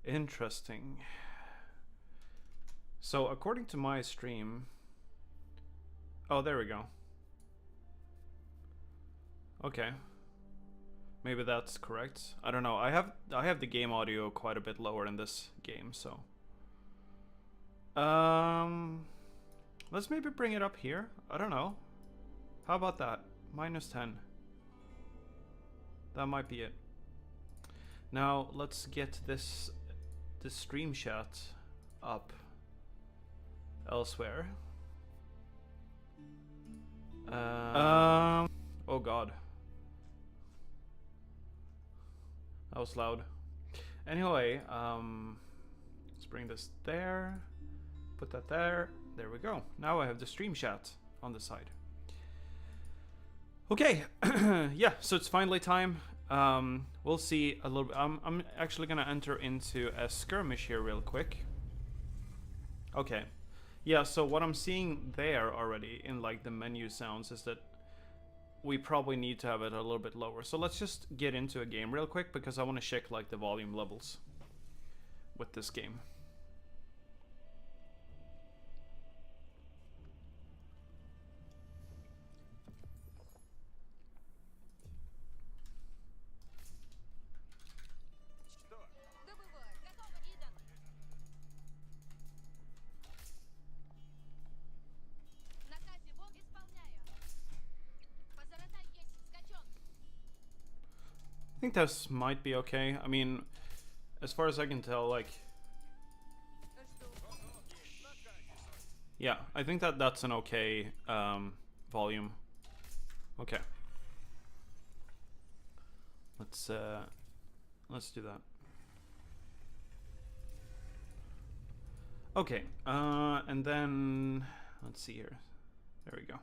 Interesting. So according to my stream, oh, there we go. Okay, maybe that's correct. I don't know. I have the game audio quite a bit lower in this game, so let's maybe bring it up here. I don't know. How about that? -10. That might be it. Now let's get this stream chat up elsewhere. Oh god. That was loud. Anyway, let's bring this there. Put that there. There we go. Now I have the stream chat on the side. Okay. Yeah, so it's finally time. We'll see a little bit. I'm actually gonna enter into a skirmish here real quick. Okay. Yeah, so what I'm seeing there already in like the menu sounds is that we probably need to have it a little bit lower. So let's just get into a game real quick because I want to check like the volume levels with this game. I think this might be okay. I mean, as far as I can tell, like, yeah, I think that that's an okay volume. Okay, let's do that. Okay, and then let's see here. There we go.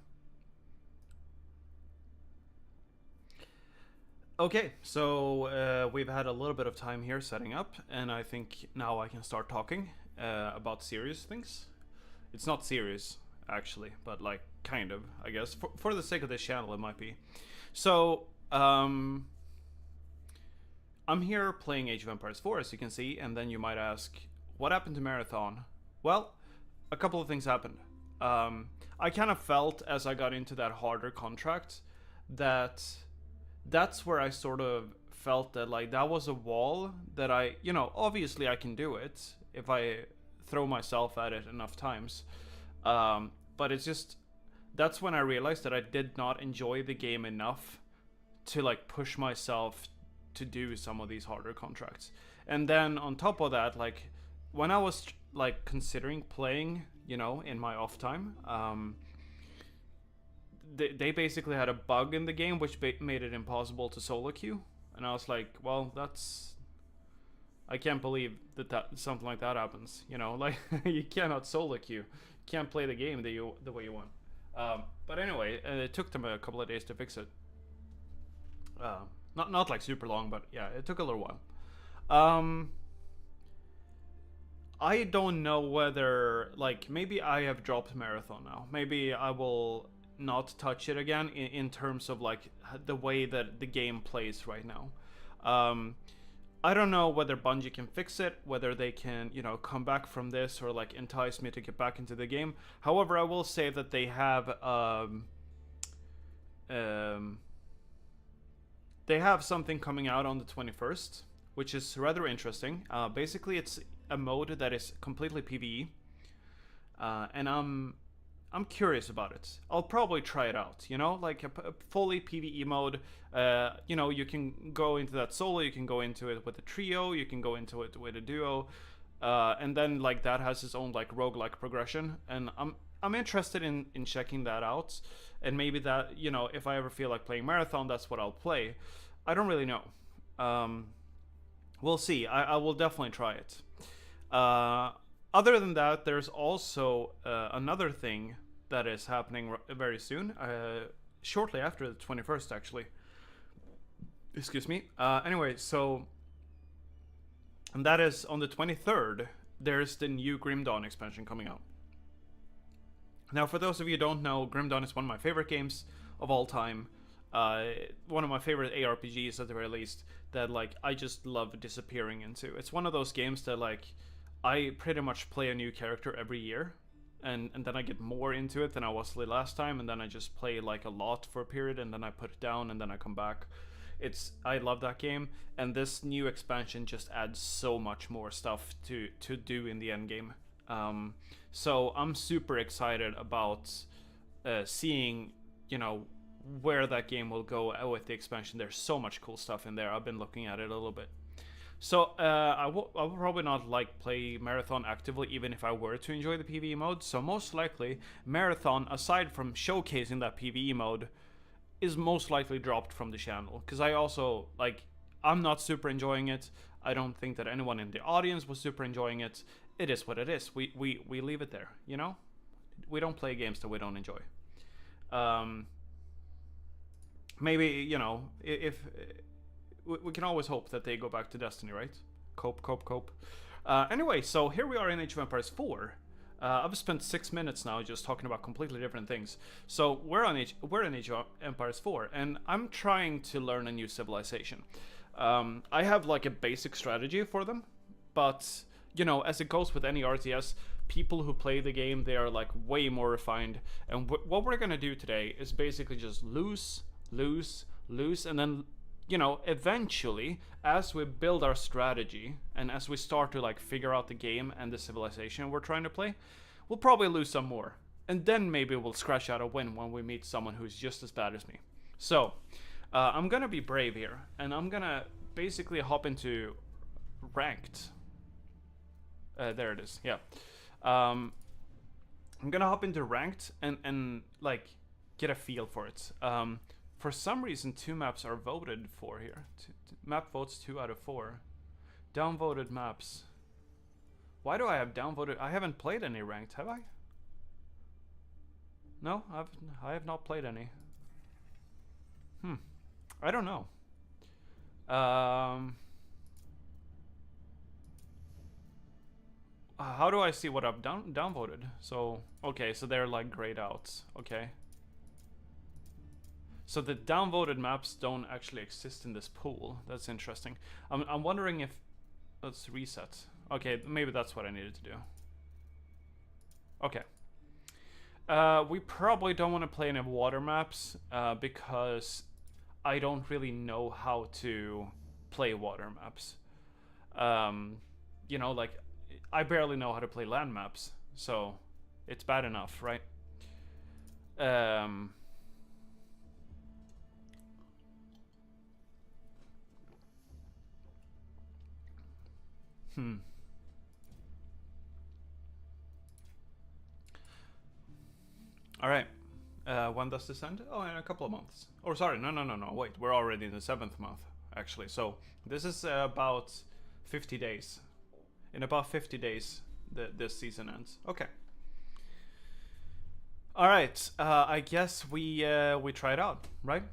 Okay, so we've had a little bit of time here setting up, and I think now I can start talking about serious things. It's not serious, actually, but like, kind of, I guess. For the sake of this channel, it might be. So, I'm here playing Age of Empires 4, as you can see, and then you might ask, what happened to Marathon? Well, a couple of things happened. I kind of felt, as I got into that harder contract, that's where I sort of felt that like that was a wall that I, you know, obviously I can do it if I throw myself at it enough times. But it's just, that's when I realized that I did not enjoy the game enough to like push myself to do some of these harder contracts. And then on top of that, like when I was like considering playing, you know, in my off time, they basically had a bug in the game which made it impossible to solo queue, and I was like, well, that's, I can't believe that something like that happens, you know, like you cannot solo queue, you can't play the game the way you want. But anyway, it took them a couple of days to fix it. Not like super long, but yeah, it took a little while. I don't know whether, like, maybe I have dropped Marathon now. Maybe I will not touch it again in terms of like the way that the game plays right now. I don't know whether Bungie can fix it, whether they can, you know, come back from this or like entice me to get back into the game. However, I will say that they have something coming out on the 21st, which is rather interesting. Basically, it's a mode that is completely PvE, and I'm curious about it. I'll probably try it out, you know, like a fully PvE mode. You know, you can go into that solo, you can go into it with a trio, you can go into it with a duo, and then like that has its own like roguelike progression, and I'm interested in checking that out, and maybe that, you know, if I ever feel like playing Marathon, that's what I'll play. I don't really know. We'll see. I will definitely try it. Other than that, there's also another thing that is happening very soon, shortly after the 21st, actually. Excuse me. Anyway, so, and that is on the 23rd, there's the new Grim Dawn expansion coming out. Now, for those of you who don't know, Grim Dawn is one of my favorite games of all time. Uh, One of my favorite ARPGs at the very least that like I just love disappearing into. It's one of those games that like I pretty much play a new character every year, and then I get more into it than I was the last time, and then I just play like a lot for a period, and then I put it down, and then I come back. I love that game, and this new expansion just adds so much more stuff to do in the end game. So I'm super excited about seeing, you know, where that game will go with the expansion. There's so much cool stuff in there. I've been looking at it a little bit. So I will probably not like play Marathon actively, even if I were to enjoy the PvE mode. So most likely, Marathon, aside from showcasing that PvE mode, is most likely dropped from the channel. Because I also, like, I'm not super enjoying it. I don't think that anyone in the audience was super enjoying it. It is what it is. We leave it there, you know? We don't play games that we don't enjoy. Maybe, you know, if we can always hope that they go back to Destiny, right? Cope. Anyway, so here we are in Age of Empires 4. I've spent 6 minutes now just talking about completely different things. So we're in Age of Empires 4, and I'm trying to learn a new civilization. I have like a basic strategy for them, but you know, as it goes with any RTS, people who play the game, they are like way more refined. And what we're gonna do today is basically just lose, and then, you know, eventually, as we build our strategy and as we start to like figure out the game and the civilization we're trying to play, we'll probably lose some more, and then maybe we'll scratch out a win when we meet someone who's just as bad as me. So I'm gonna be brave here, and I'm gonna basically hop into ranked. There it is. Yeah. I'm gonna hop into ranked and like get a feel for it. For some reason, 2 maps are voted for here. Map votes 2 out of 4. Downvoted maps. Why do I have downvoted? I haven't played any ranked, have I? No, I have not played any. I don't know. How do I see what I've downvoted? So, okay, so they're like grayed out. Okay. So the downvoted maps don't actually exist in this pool. That's interesting. I'm wondering if... Let's reset. Okay, maybe that's what I needed to do. Okay. We probably don't want to play any water maps because I don't really know how to play water maps. You know, like, I barely know how to play land maps, so it's bad enough, right? All right. When does this end? Oh, in a couple of months. Or sorry, no. Wait, we're already in the 7th month, actually. So this is about 50 days. In about 50 days, this season ends. Okay. All right. I guess we try it out, right?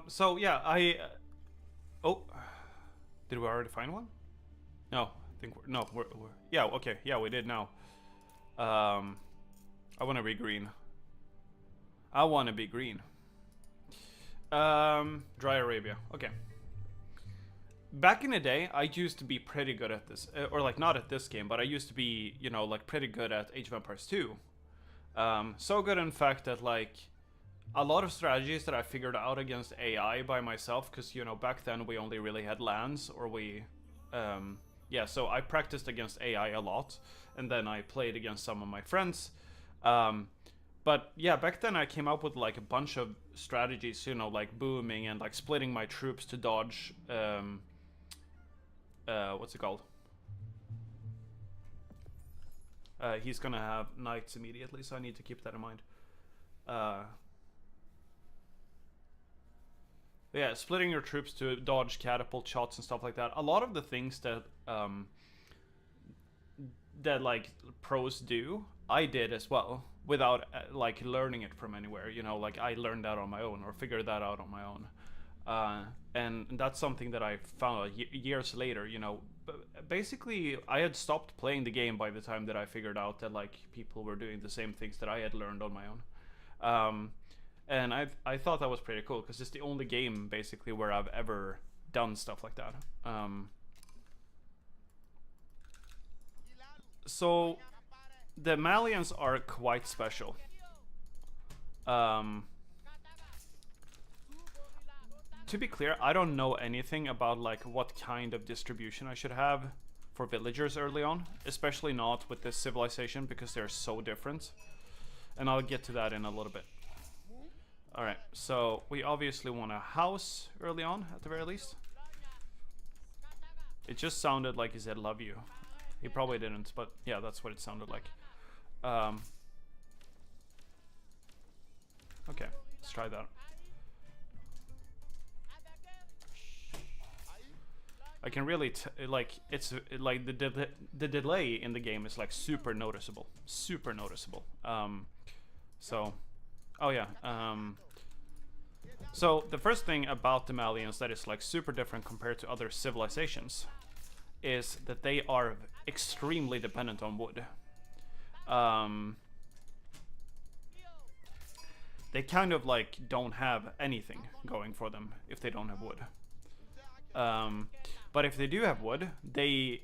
So yeah, oh, did we already find one? No, I think we're yeah, okay, yeah, we did now. I want to be green. I want to be green. Dry Arabia. Okay. Back in the day, I used to be pretty good at this, or like not at this game, but I used to be, you know, like pretty good at Age of Empires 2. So good, in fact, that like a lot of strategies that I figured out against AI by myself, because, you know, back then we only really had lands, or we, yeah, so I practiced against AI a lot, and then I played against some of my friends. But yeah, back then I came up with like a bunch of strategies, you know, like booming and like splitting my troops to dodge, what's it called? He's gonna have knights immediately, so I need to keep that in mind. Yeah, splitting your troops to dodge catapult shots and stuff like that. A lot of the things that that like pros do, I did as well, without like learning it from anywhere. You know, like I learned that on my own, or figured that out on my own. And that's something that I found out years later. You know, basically I had stopped playing the game by the time that I figured out that like people were doing the same things that I had learned on my own. And I thought that was pretty cool because it's the only game basically where I've ever done stuff like that. So the Malians are quite special. To be clear, I don't know anything about like what kind of distribution I should have for villagers early on, especially not with this civilization because they're so different. And I'll get to that in a little bit. Alright, so we obviously want a house early on, at the very least. It just sounded like he said love you. He probably didn't, but yeah, that's what it sounded like. Okay, let's try that. I can really like it's like the delay in the game is like super noticeable, so oh yeah, so the first thing about the Malians that is like super different compared to other civilizations is that they are extremely dependent on wood. They kind of like don't have anything going for them if they don't have wood. But if they do have wood, they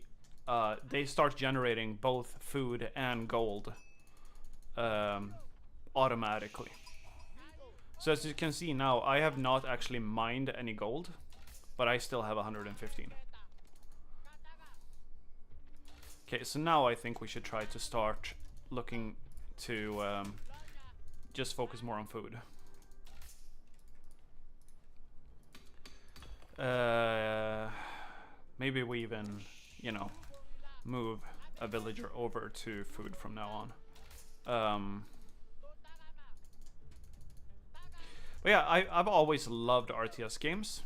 start generating both food and gold automatically. So as you can see now, I have not actually mined any gold, but I still have 115. Okay, so now I think we should try to start looking to just focus more on food. Maybe we even, you know, move a villager over to food from now on. But yeah, I've always loved RTS games.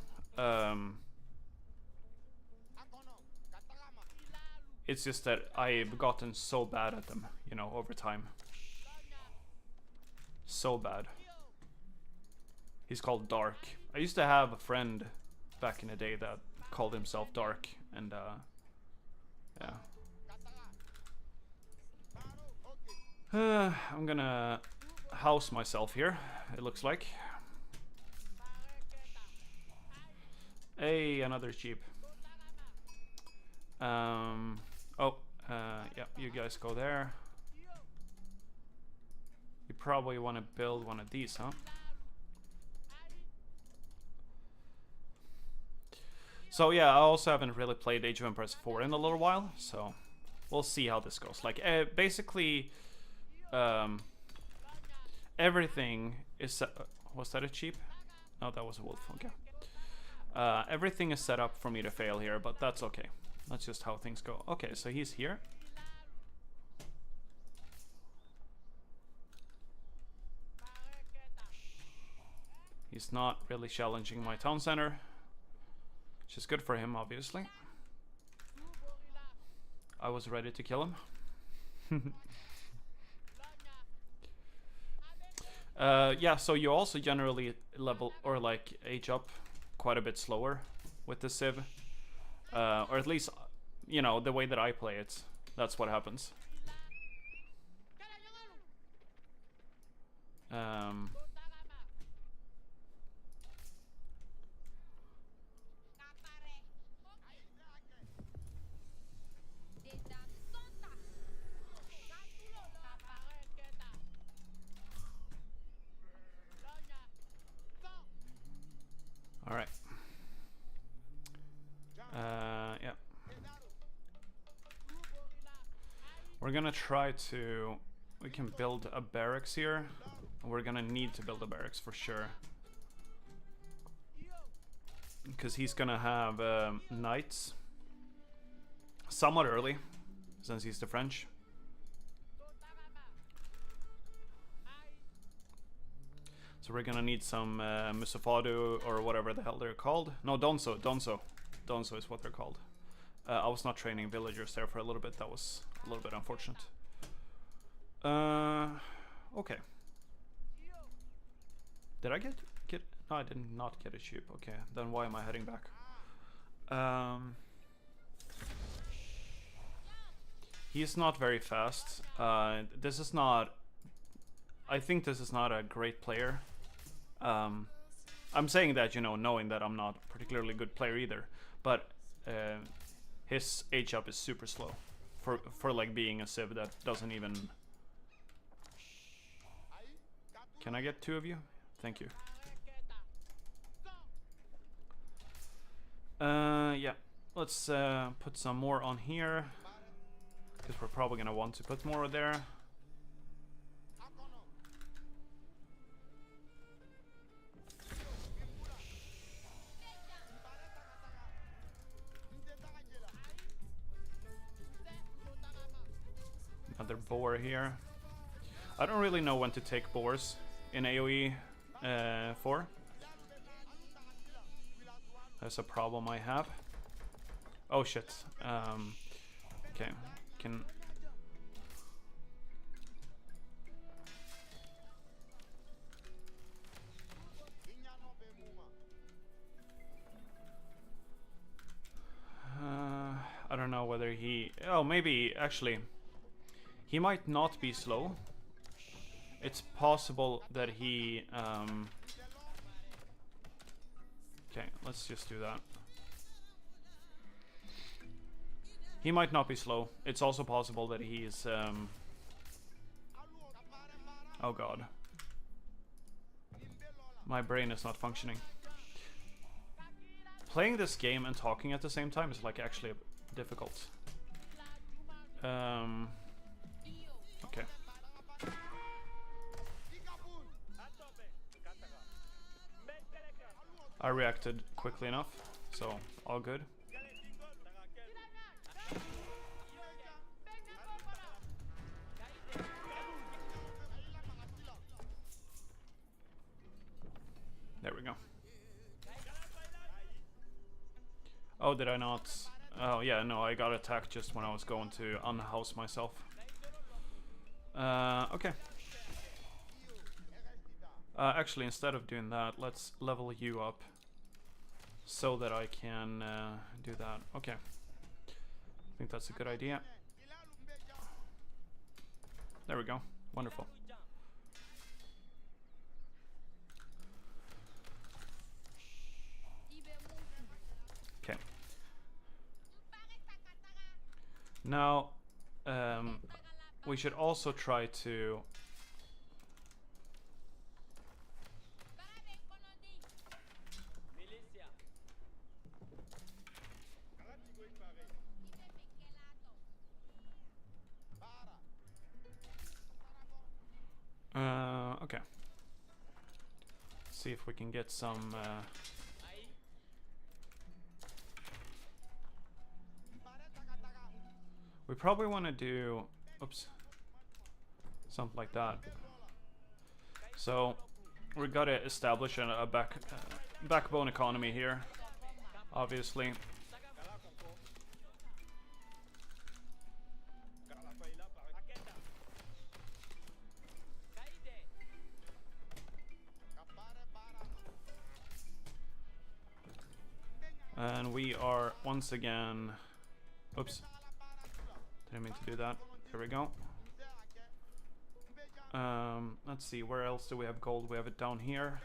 It's just that I've gotten so bad at them, you know, over time. So bad. He's called Dark. I used to have a friend back in the day that called himself Dark, and yeah. I'm gonna house myself here, it looks like. Hey, another sheep. Yeah, you guys go there. You probably want to build one of these, huh? So yeah, I also haven't really played Age of Empires 4 in a little while, so we'll see how this goes. Like, basically, everything is was that a sheep? No, that was a wolf. Okay. Everything is set up for me to fail here, but that's okay. That's just how things go. Okay, so he's here. He's not really challenging my town center, which is good for him, obviously. I was ready to kill him. Yeah, so you also generally level or like age up quite a bit slower with the Civ, or at least, you know, the way that I play it, that's what happens. All right. Yeah. We're gonna try to. We can build a barracks here. We're gonna need to build a barracks for sure, because he's gonna have knights somewhat early, since he's the French. So we're gonna need some Musafadu or whatever the hell they're called. No, Donso. Donso is what they're called. I was not training villagers there for a little bit. That was a little bit unfortunate. Okay. Did I get? No, I did not get a sheep. Okay, then why am I heading back? He's not very fast. This is not... I think this is not a great player. I'm saying that, you know, knowing that I'm not a particularly good player either. But his H-up is super slow. For like being a Civ that doesn't even... Can I get 2 of you? Thank you. Yeah. Let's put some more on here. Because we're probably going to want to put more there. Another boar here. I don't really know when to take boars in AoE 4. That's a problem I have. Oh shit. Okay. Can... I don't know whether he... Oh, maybe, actually... He might not be slow. It's possible that he... Okay, let's just do that. He might not be slow. It's also possible that he's... Oh god. My brain is not functioning. Playing this game and talking at the same time is like actually difficult. Okay. I reacted quickly enough, so all good. There we go. Oh, did I not? Oh yeah, no, I got attacked just when I was going to unhouse myself. Okay. Actually, instead of doing that, let's level you up so that I can do that. Okay. I think that's a good idea. There we go. Wonderful. Okay. Now, we should also try to... Okay. See if we can get some... We probably want to do... Oops. Something like that. So, we gotta establish a backbone economy here. Obviously. And we are once again... Oops. Didn't mean to do that. There we go. Let's see, where else do we have gold? We have it down here.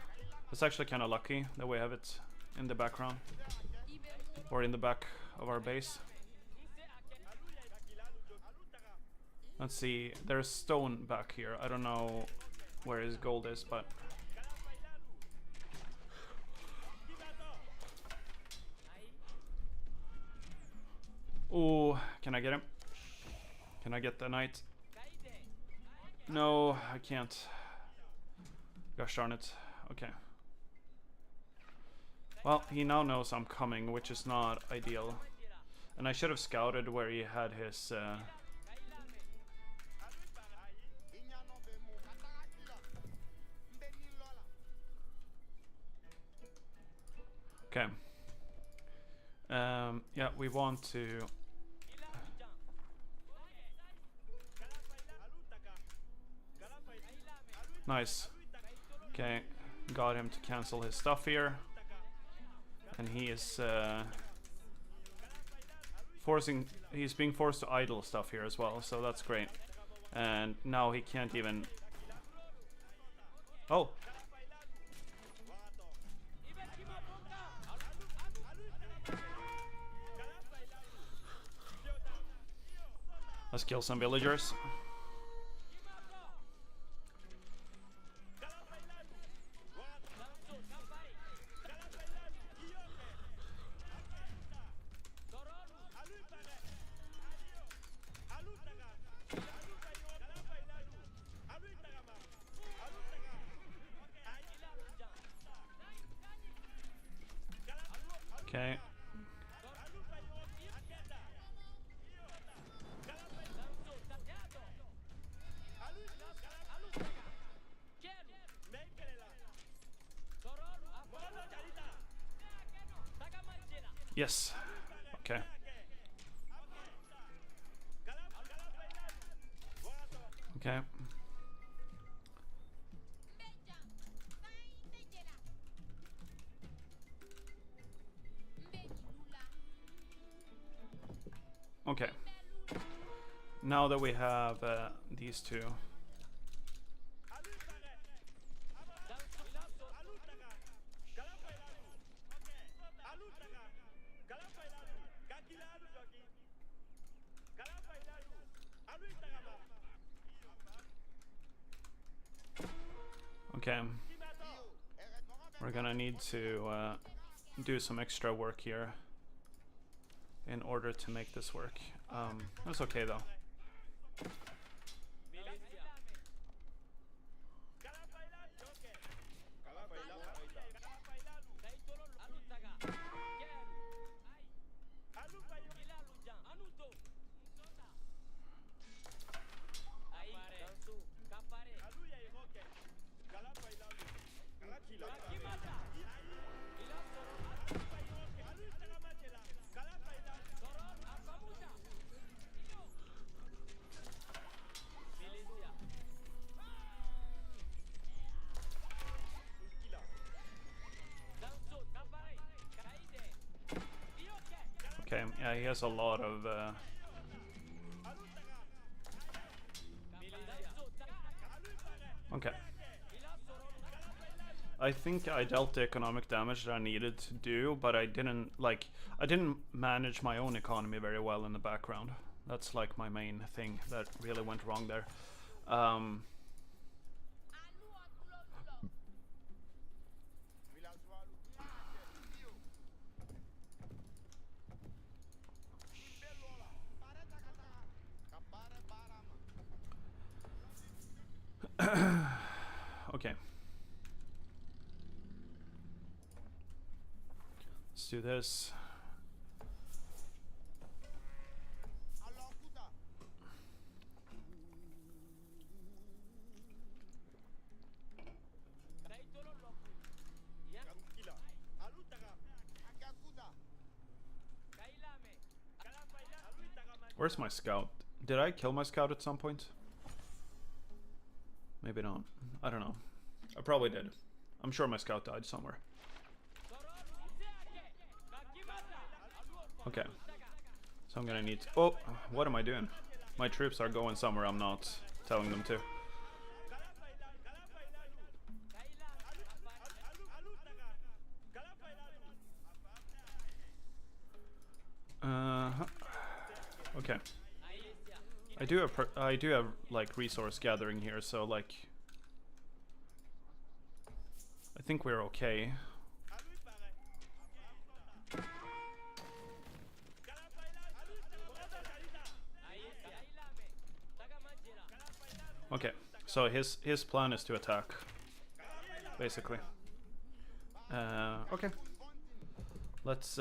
It's actually kind of lucky that we have it in the background. Or in the back of our base. Let's see, there's stone back here. I don't know where his gold is, but... Oh, can I get him? Can I get the knight? No, I can't. Gosh darn it. Okay. Well, he now knows I'm coming, which is not ideal. And I should have scouted where he had his... Okay. Yeah, we want to... Nice. Okay, got him to cancel his stuff here. And he is... he's being forced to idle stuff here as well, so that's great. And now he can't even... Oh! Let's kill some villagers. Okay. Yes. Okay. Okay. Okay. Now that we have these two. Okay. We're gonna need to do some extra work here in order to make this work. That's okay though. Okay, yeah, he has a lot of... Okay. I think I dealt the economic damage that I needed to do, but I didn't manage my own economy very well in the background. That's like my main thing that really went wrong there. Okay. Let's do this. Where's my scout? Did I kill my scout at some point? Maybe not. I don't know. I probably did. I'm sure my scout died somewhere. Okay. So I'm gonna need to... Oh! What am I doing? My troops are going somewhere I'm not telling them to. Okay. I do have like resource gathering here, so like I think we're okay. Okay, so his plan is to attack, basically. Okay. Let's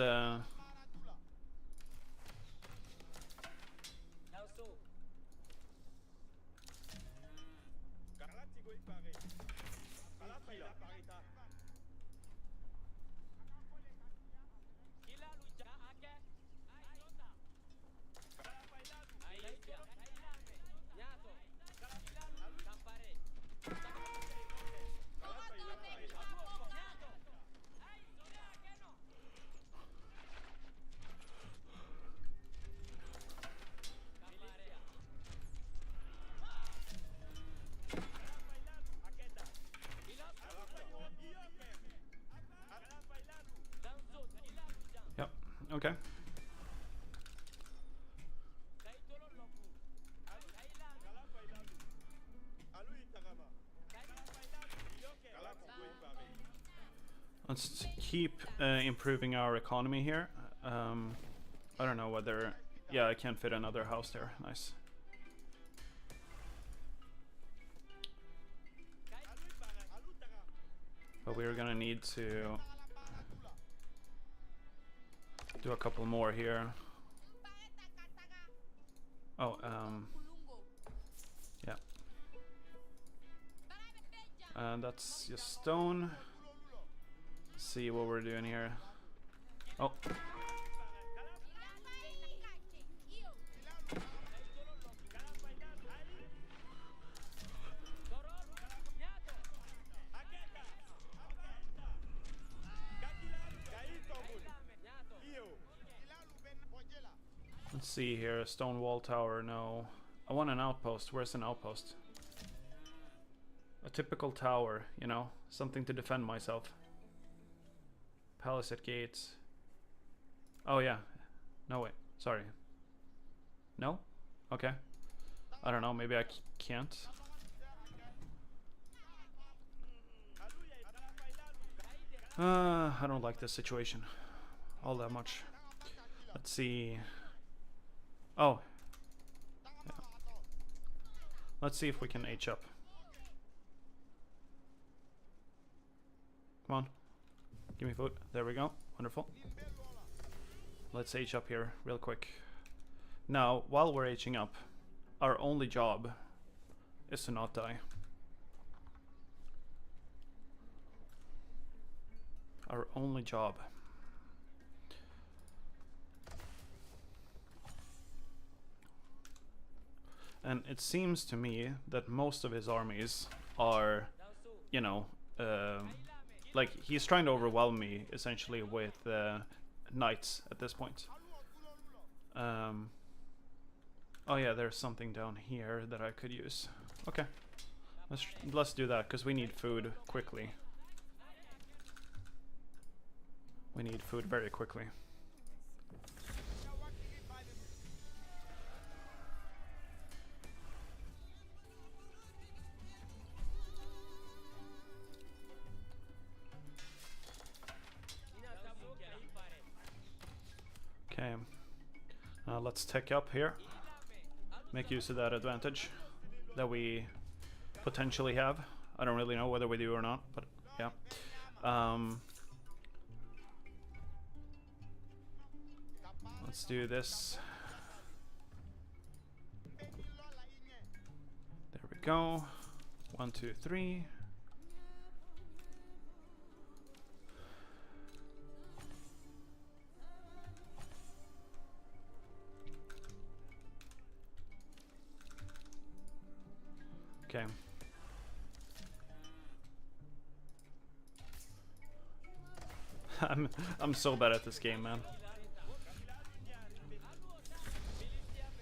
Okay. Let's keep improving our economy here. I don't know whether... Yeah, I can't fit another house there. Nice. But we're gonna need to do a couple more here. Oh, yeah. And that's just stone. Let's see what we're doing here. Oh. Let's see here, stone wall tower, no. I want an outpost. Where's an outpost? A typical tower, you know, something to defend myself. Palisade gates. Oh yeah. No, wait, sorry. No? Okay. I don't know, maybe I can't. I don't like this situation all that much. Let's see. Oh. Yeah. Let's see if we can H up. Come on. Give me food. There we go. Wonderful. Let's H up here real quick. Now, while we're Hing up, our only job is to not die. Our only job. And it seems to me that most of his armies are, you know, like he's trying to overwhelm me essentially with knights at this point. Oh yeah, there's something down here that I could use. Okay, let's do that because we need food quickly. We need food very quickly. Okay, let's tech up here. Make use of that advantage that we potentially have. I don't really know whether we do or not, but yeah. Let's do this. There we go. 1, 2, 3. Okay. I'm so bad at this game, man.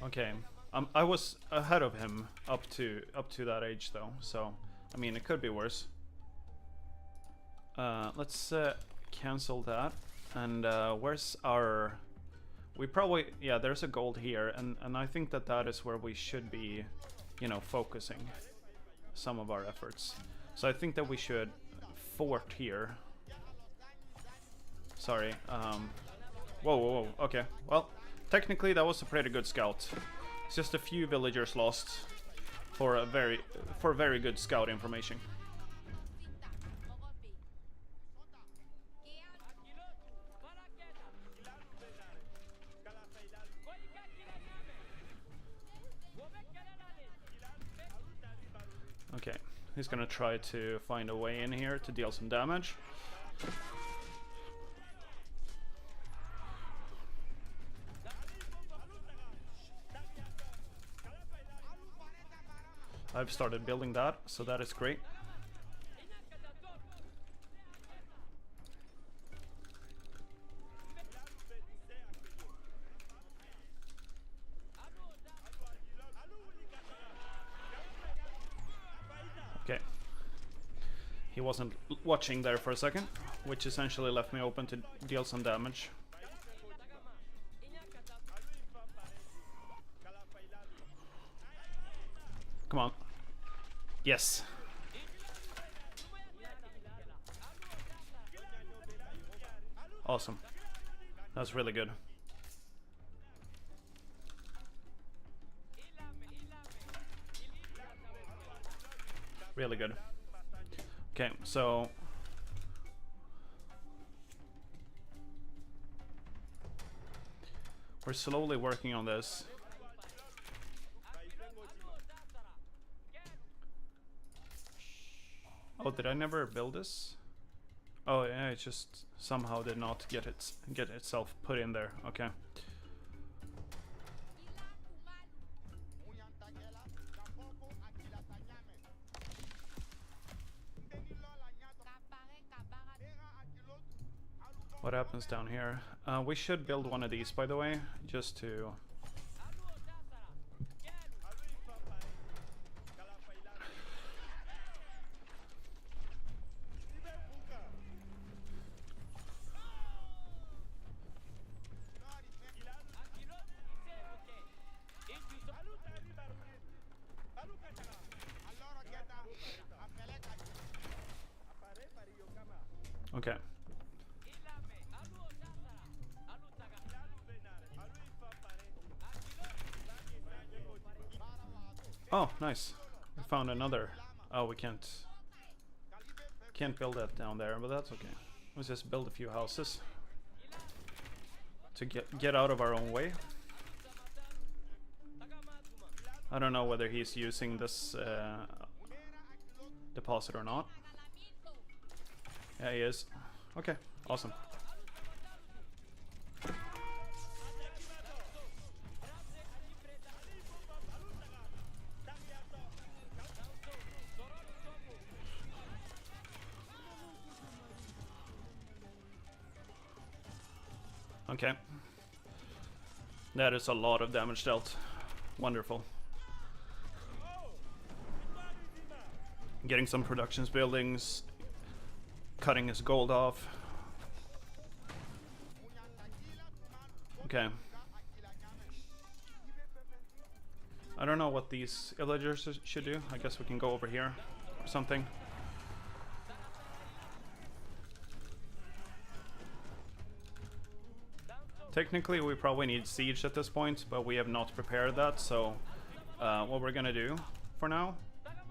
Okay. I was ahead of him up to that age though, so I mean it could be worse. Let's cancel that. And where's our... We probably... Yeah, there's a gold here, and I think that is where we should be, you know, focusing some of our efforts. So I think that we should fort here. Sorry. Whoa. Okay. Well, technically that was a pretty good scout. It's just a few villagers lost for very good scout information. Okay, he's gonna try to find a way in here to deal some damage. I've started building that, so that is great. Okay. He wasn't watching there for a second, which essentially left me open to deal some damage. Come on. Yes. Awesome. That's really good. Really good. Okay, so we're slowly working on this. Oh, did I never build this? Oh yeah, it just somehow did not get itself put in there. Okay. What happens down here? We should build one of these, by the way, just to... Okay. Oh, nice. We found another. Oh, we can't build that down there, but that's okay. Let's just build a few houses to get out of our own way. I don't know whether he's using this deposit or not. Yeah, he is. Okay, awesome. Okay. That is a lot of damage dealt. Wonderful. Getting some productions buildings, cutting his gold off. Okay. I don't know what these villagers should do. I guess we can go over here or something. Technically we probably need siege at this point, but we have not prepared that, so what we're gonna do for now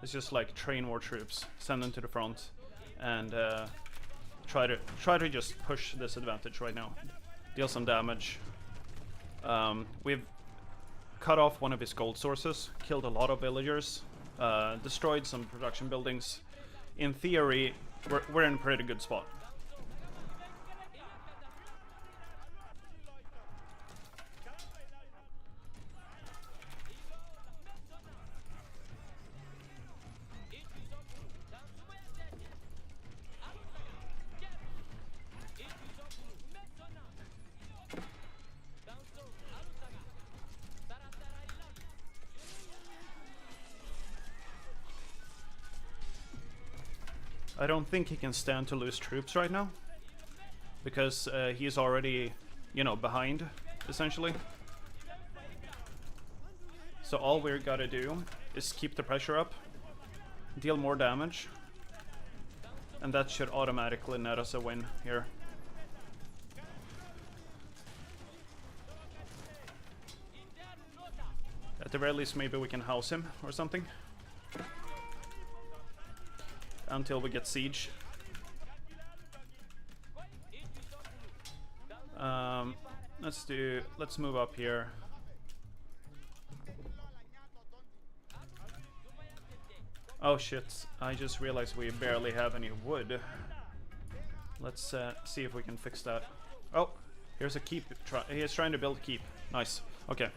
is just like train more troops, send them to the front, and try to just push this advantage right now. Deal some damage. We've cut off one of his gold sources, killed a lot of villagers, destroyed some production buildings. In theory, we're in a pretty good spot. I don't think he can stand to lose troops right now, because he's already, you know, behind, essentially. So all we're gotta do is keep the pressure up, deal more damage, and that should automatically net us a win here. At the very least, maybe we can house him or something. Until we get siege. Let's move up here. Oh shit, I just realized we barely have any wood. Let's see if we can fix that. Oh, here's a keep. He is trying to build a keep. Nice. Okay.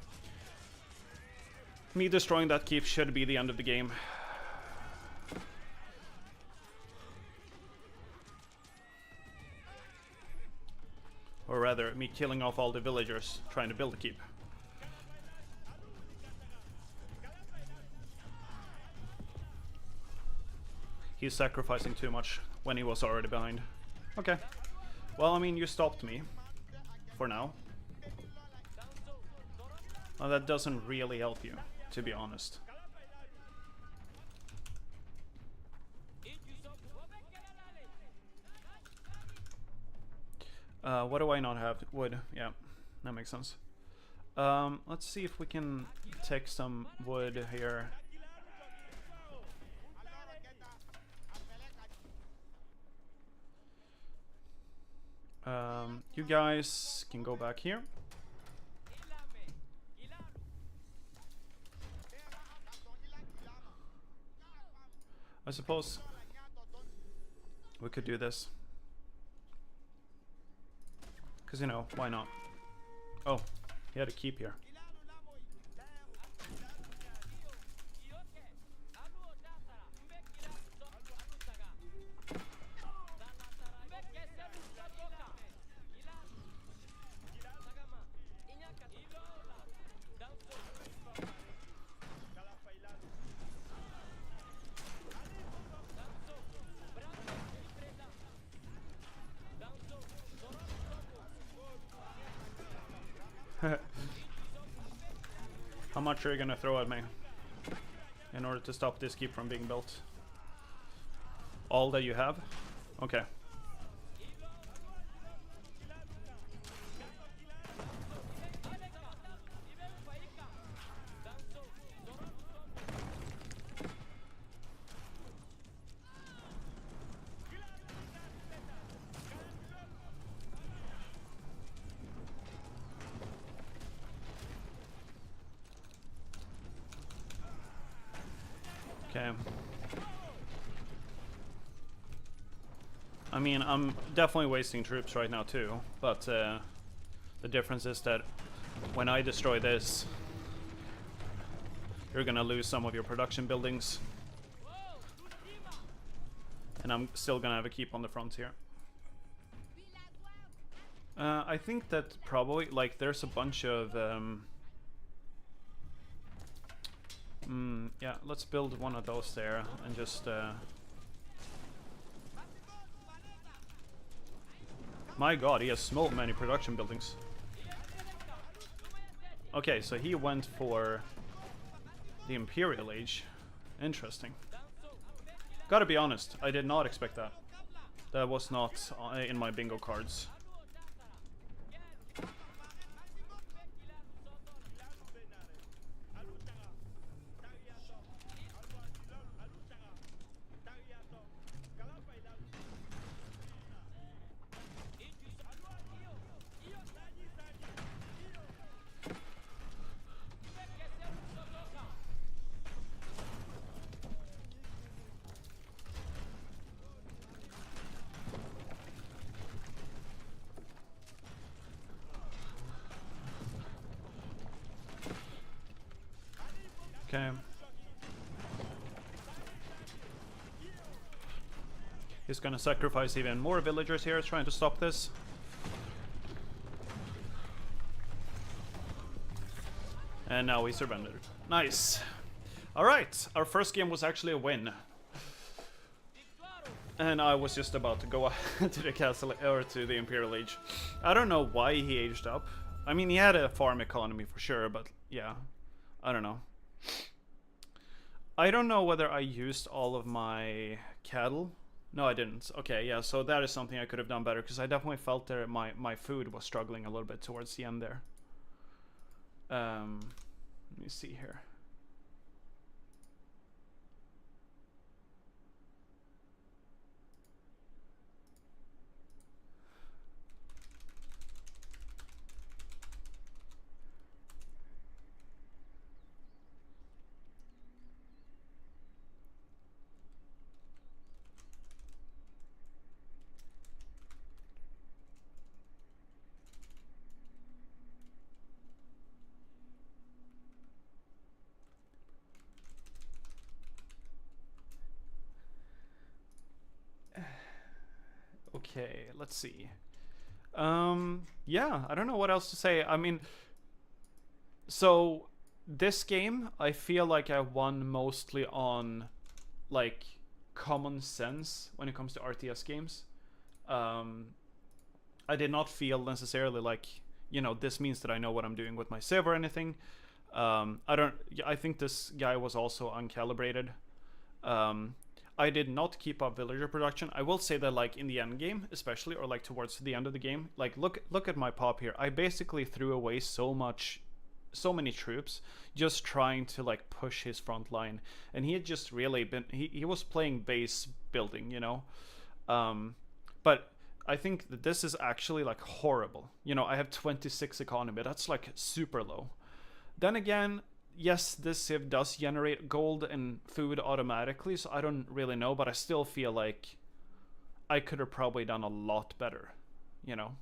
Me destroying that keep should be the end of the game. Or rather, me killing off all the villagers trying to build a keep. He's sacrificing too much when he was already behind. Okay. Well, I mean, you stopped me. For now. Well, that doesn't really help you, to be honest. What do I not have? Wood. Yeah, that makes sense. Let's see if we can take some wood here. You guys can go back here. I suppose we could do this. Because, you know, why not? Oh, he had a keep here. How much are you gonna throw at me in order to stop this keep from being built? All that you have? Okay. Okay. I mean, I'm definitely wasting troops right now too, but the difference is that when I destroy this, you're gonna lose some of your production buildings. And I'm still gonna have a keep on the front here. I think that probably, like, there's a bunch of... yeah, let's build one of those there and just... My god, he has so many production buildings. Okay, so he went for the Imperial Age. Interesting. Gotta be honest, I did not expect that. That was not in my bingo cards. Okay. He's gonna sacrifice even more villagers here trying to stop this. And now he surrendered. Nice. Alright, our first game was actually a win. And I was just about to go to the castle, or to the Imperial Age. I don't know why he aged up. I mean, he had a farm economy for sure, but yeah, I don't know. I don't know whether I used all of my cattle. No, I didn't. Okay, yeah, so that is something I could have done better, because I definitely felt that my food was struggling a little bit towards the end there. Let me see here. Okay, let's see. Yeah, I don't know what else to say. I mean, so this game, I feel like I won mostly on, like, common sense when it comes to RTS games. I did not feel necessarily like, you know, this means that I know what I'm doing with my save or anything. I think this guy was also uncalibrated. I did not keep up villager production. I will say that like in the end game, especially, or like towards the end of the game, like look at my pop here. I basically threw away so many troops just trying to like push his front line, and he had just really been he was playing base building, you know. But I think that this is actually like horrible. You know, I have 26 economy. That's like super low. Then again, yes, this civ does generate gold and food automatically, so I don't really know, but I still feel like I could have probably done a lot better, you know.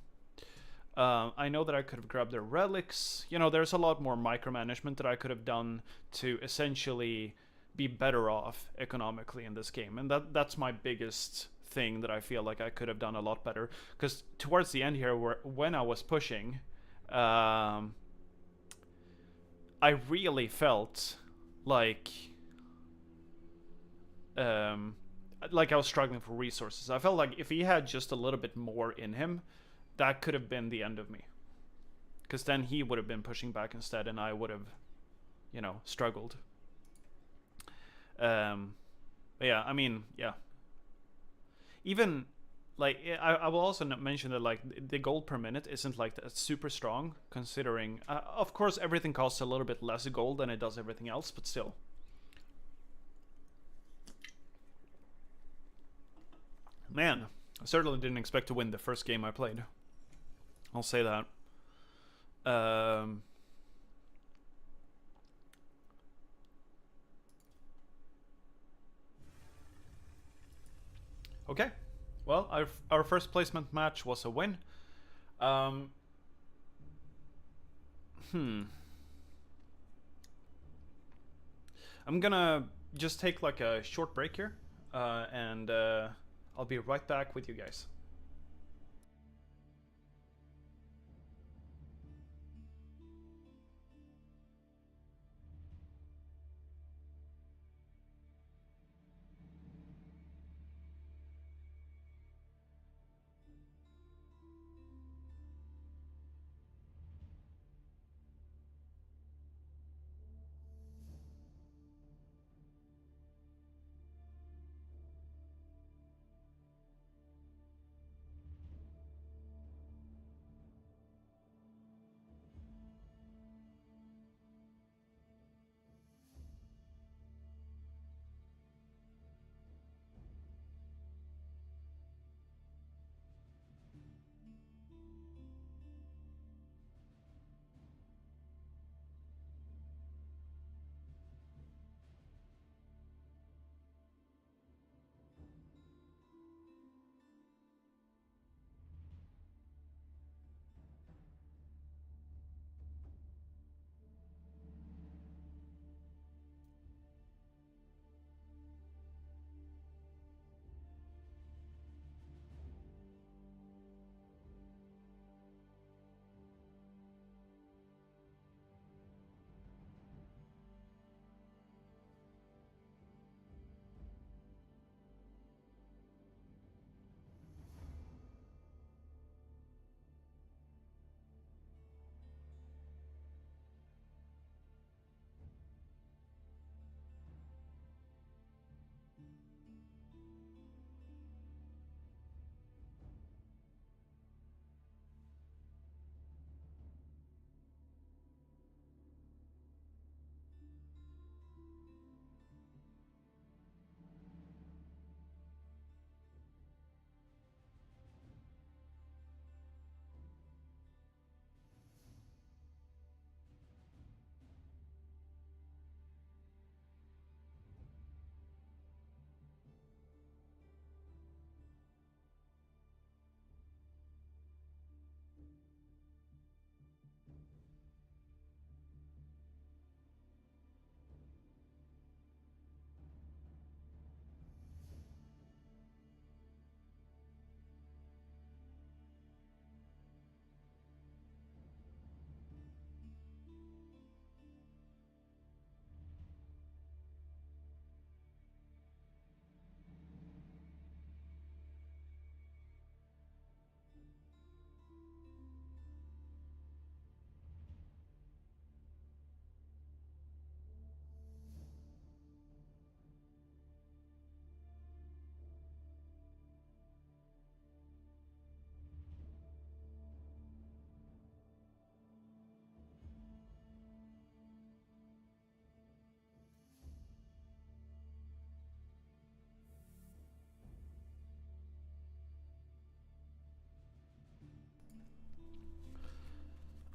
I know that I could have grabbed their relics. You know, there's a lot more micromanagement that I could have done to essentially be better off economically in this game, and that's my biggest thing that I feel like I could have done a lot better. Because towards the end here, when I was pushing, I really felt like I was struggling for resources. I felt like if he had just a little bit more in him, that could have been the end of me. Because then he would have been pushing back instead, and I would have, you know, struggled. Yeah, I mean, yeah. Even like I will also mention that like the gold per minute isn't like that super strong, considering of course everything costs a little bit less gold than it does everything else, but still. Man, I certainly didn't expect to win the first game I played. I'll say that. Okay. Well, our first placement match was a win. Um, I'm gonna just take like a short break here, and I'll be right back with you guys.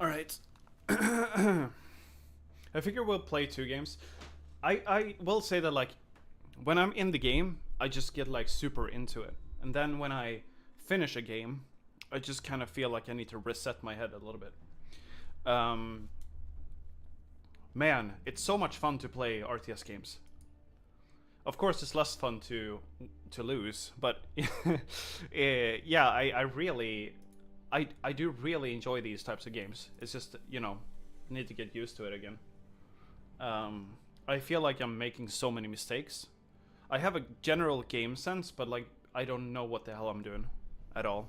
All right. I figure we'll play 2 games. I will say that like when I'm in the game, I just get like super into it, and then when I finish a game, I just kind of feel like I need to reset my head a little bit. Man, it's so much fun to play RTS games. Of course, it's less fun to lose, but yeah, I really, I do really enjoy these types of games. It's just, you know, I need to get used to it again. I feel like I'm making so many mistakes. I have a general game sense, but like I don't know what the hell I'm doing at all.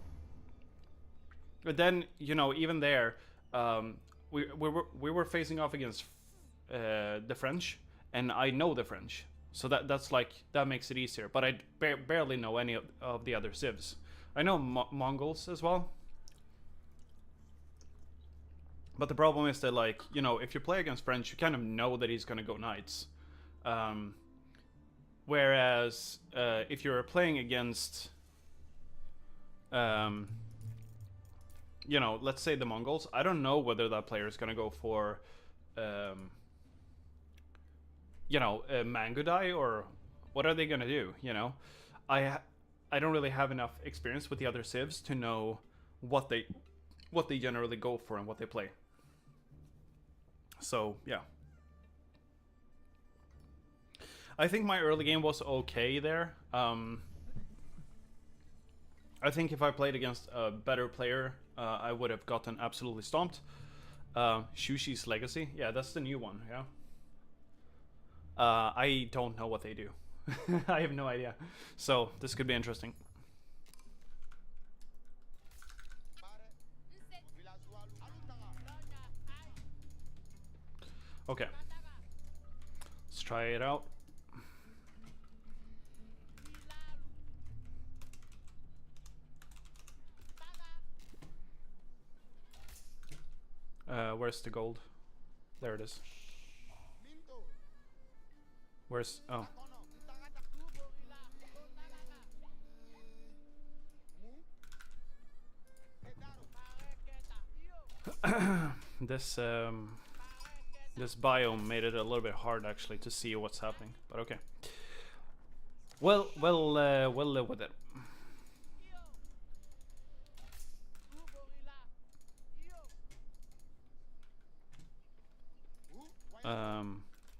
But then, you know, even there, we were facing off against the French, and I know the French, so that's like that makes it easier. But I barely know any of the other civs. I know Mongols as well, but the problem is that, like, you know, if you play against French, you kind of know that he's gonna go knights. Whereas if you're playing against, you know, let's say the Mongols, I don't know whether that player is gonna go for, you know, Mangudai, or what are they gonna do? You know, I don't really have enough experience with the other civs to know what they generally go for and what they play. So yeah, I think my early game was okay there. I think if I played against a better player, I would have gotten absolutely stomped. Shushi's Legacy, yeah, that's the new one. Yeah. I don't know what they do. I have no idea. So this could be interesting. Okay. Let's try it out. Where's the gold? There it is. Where's... oh. This this biome made it a little bit hard actually to see what's happening, but okay. Well, we'll live with it.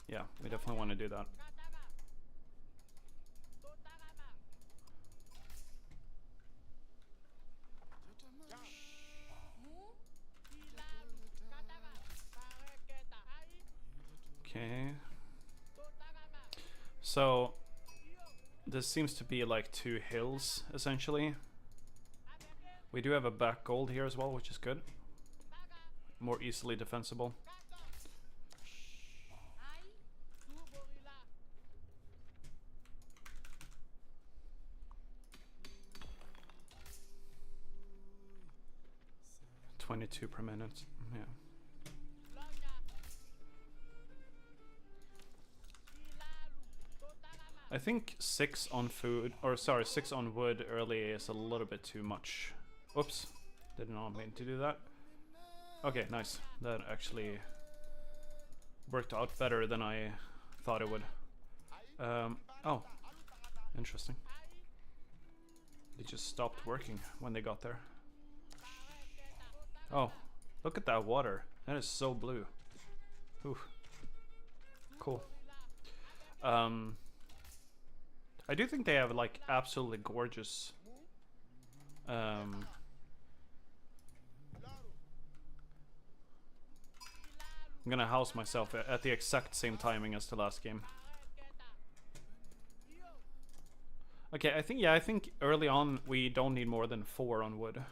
Yeah, we definitely want to do that. Okay. So this seems to be like 2 hills essentially. We do have a back gold here as well, which is good. More easily defensible. $22 per minute. Yeah. I think 6 on food, or sorry, 6 on wood early is a little bit too much. Oops, did not mean to do that. Okay, nice. That actually worked out better than I thought it would. Oh, interesting. They just stopped working when they got there. Oh, look at that water. That is so blue. Ooh. Cool. I do think they have like absolutely gorgeous I'm gonna house myself at the exact same timing as the last game. Okay, I think early on we don't need more than 4 on wood.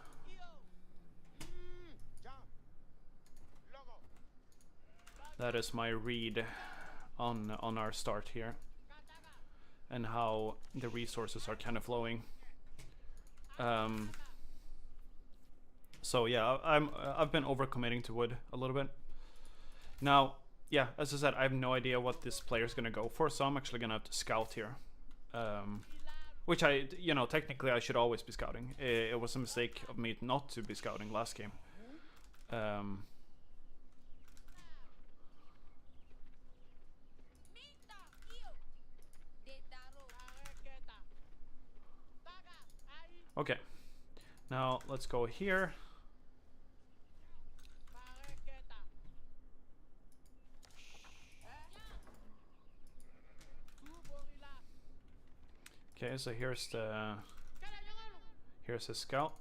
That is my read on our start here, and how the resources are kind of flowing. So yeah, I've been overcommitting to wood a little bit. Now, yeah, as I said, I have no idea what this player is gonna go for, so I'm actually gonna have to scout here. Which you know, technically I should always be scouting. It was a mistake of me not to be scouting last game. Okay. Now let's go here. Okay, so here's the scout.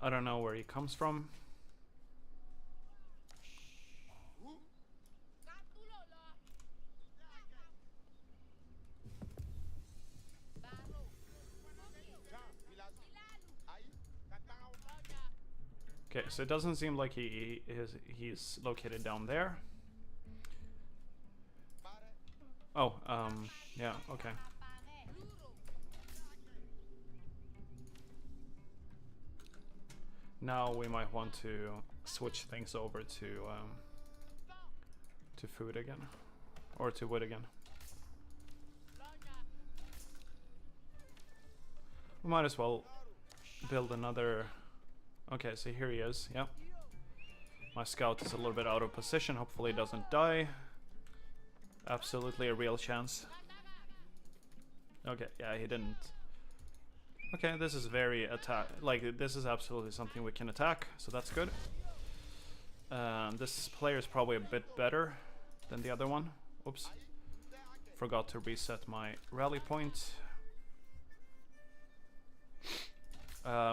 I don't know where he comes from. Okay, so it doesn't seem like he's located down there. Oh, yeah, okay. Now we might want to switch things over to food again, or to wood again. We might as well build another. Okay, so here he is. Yep. My scout is a little bit out of position. Hopefully, he doesn't die. Absolutely a real chance. Okay, yeah, he didn't. Okay, this is very this is absolutely something we can attack, so that's good. This player is probably a bit better than the other one. Oops. Forgot to reset my rally point.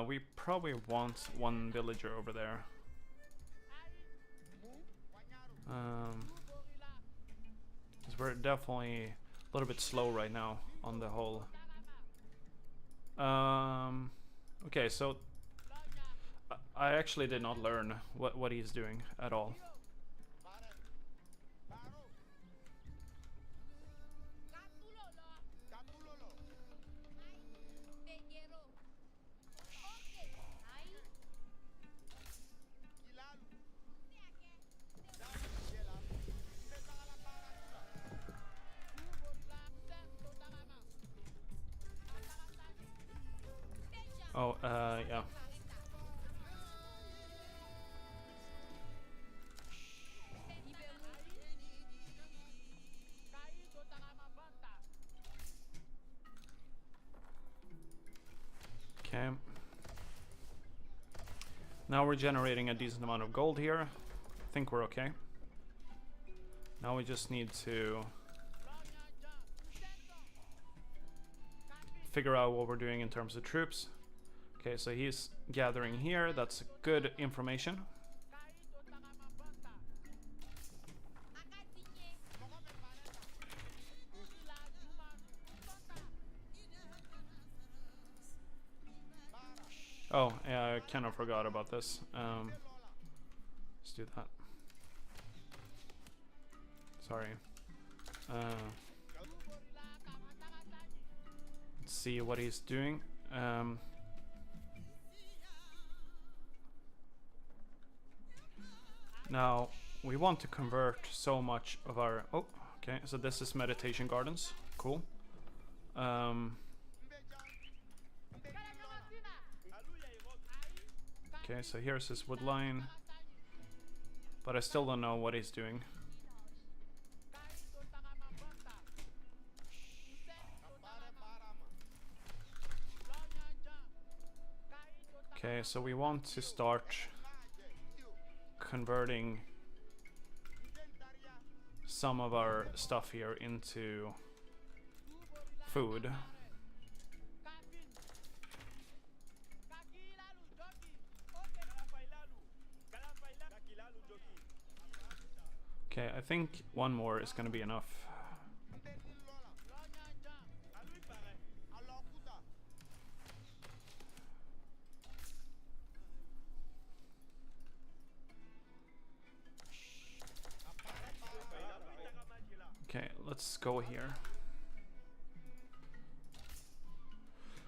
We probably want one villager over there. Because we're definitely a little bit slow right now on the whole. Okay, so I actually did not learn what he's doing at all. Oh, yeah. Okay. Now we're generating a decent amount of gold here. I think we're okay. Now we just need to figure out what we're doing in terms of troops. Okay, so he's gathering here. That's good information. Oh, yeah, I kind of forgot about this. Let's do that. Sorry. Let's see what he's doing. Now, we want to convert so much of our... Oh, okay, so this is meditation gardens. Cool. Okay, so here's his wood line. But I still don't know what he's doing. Okay, so we want to start converting some of our stuff here into food. Okay, I think one more is gonna be enough. Okay, let's go here.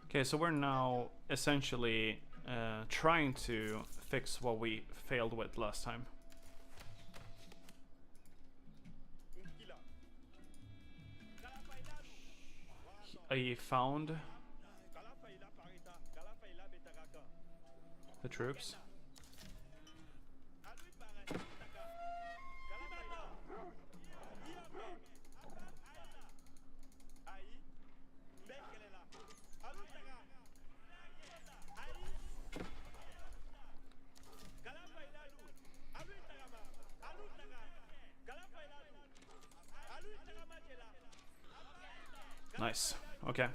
Okay, so we're now essentially trying to fix what we failed with last time. I found the troops. Okay.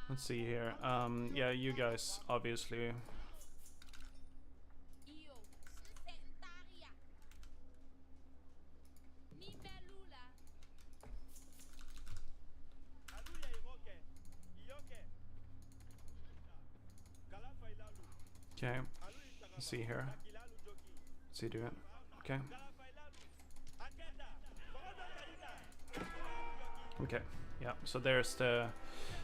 Let's see here. Yeah, you guys, obviously. Okay. Let's see here. What's he doing? Okay. Okay. Yeah, so there's the...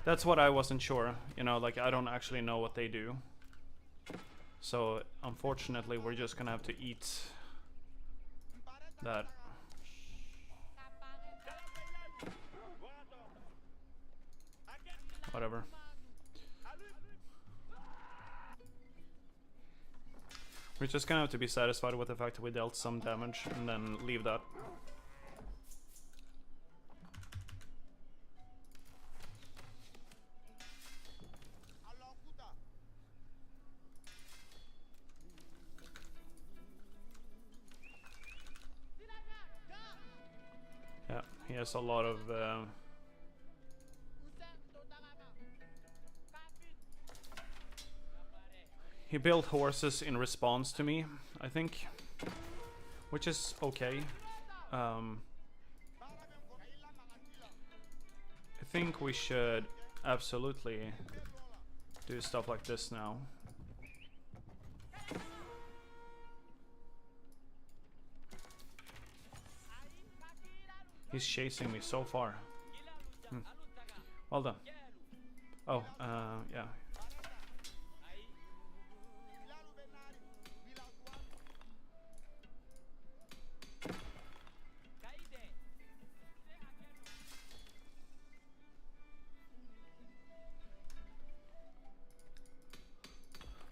That's what I wasn't sure. You know, like, I don't actually know what they do. So, unfortunately, we're just gonna have to eat that. Whatever. We're just gonna have to be satisfied with the fact that we dealt some damage and then leave that. Yeah, he has a lot of... He built horses in response to me, I think. Which is okay. I think we should absolutely do stuff like this now. He's chasing me so far. Well done. Oh, yeah.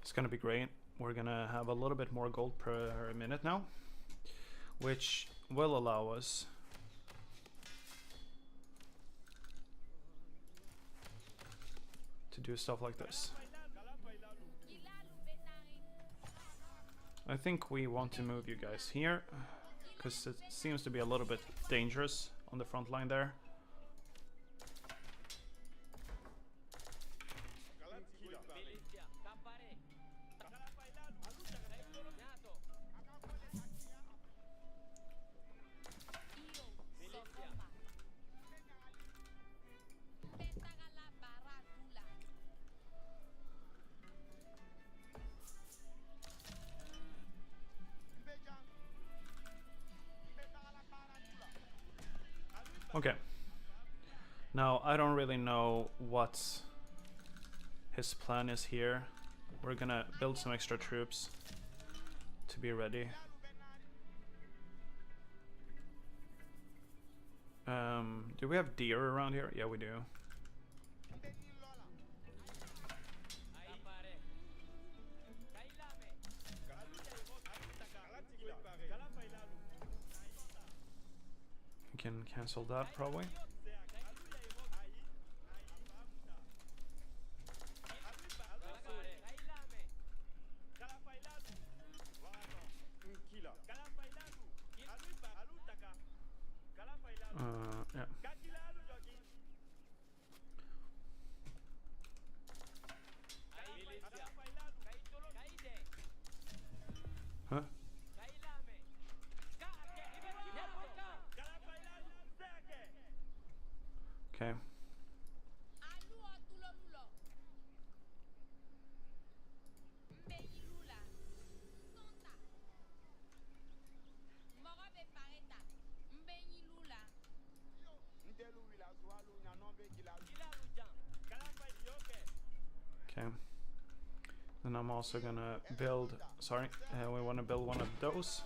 It's gonna be great. We're gonna have a little bit more gold per minute now, which will allow us to do stuff like this. I think we want to move you guys here, because it seems to be a little bit dangerous on the front line there. Okay. Now, I don't really know what his plan is here. We're gonna build some extra troops to be ready. Do we have deer around here? Yeah, we do. We can cancel that probably. Yeah. Huh? Okay. Okay. Then I'm also gonna build, sorry, we want to build one of those.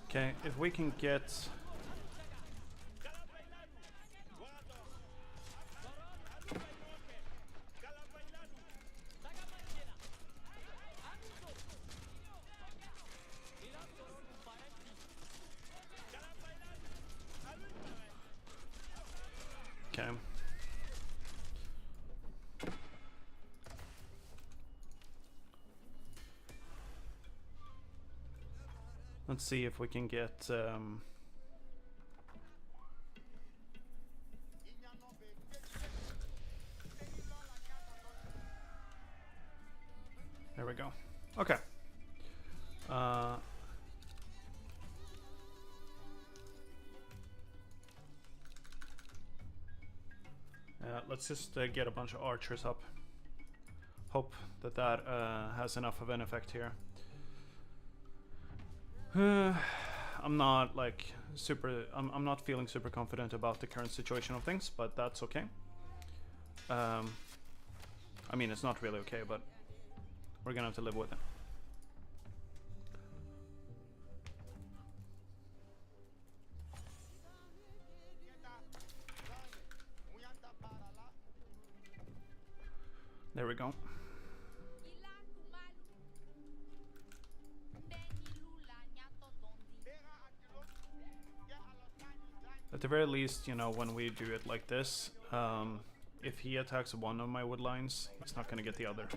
Okay, if we can get... Okay. Let's see if we can get... There we go. Okay. Let's just get a bunch of archers up. Hope that that has enough of an effect here. I'm not like super. I'm not feeling super confident about the current situation of things, but that's okay. I mean, it's not really okay, but we're gonna have to live with it. There we go. At the very least, you know, when we do it like this, if he attacks one of my wood lines, he's not gonna get the other.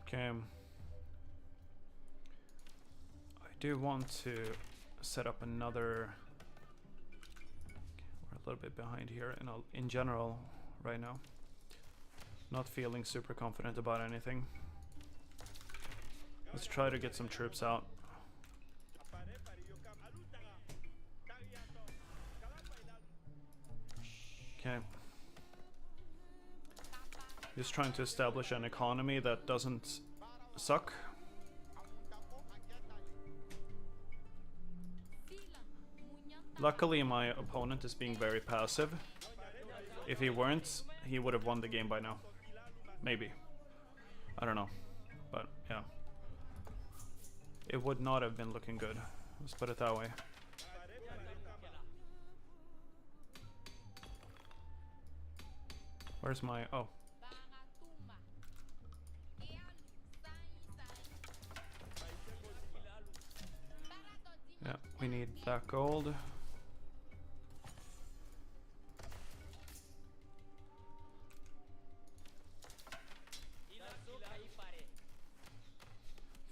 Okay. I do want to set up another... We're a little bit behind here in general right now. Not feeling super confident about anything. Let's try to get some troops out. Okay. Just trying to establish an economy that doesn't suck. Luckily, my opponent is being very passive. If he weren't, he would have won the game by now. Maybe. I don't know. But, yeah. It would not have been looking good. Let's put it that way. Where's my... Oh. Yeah, we need that gold.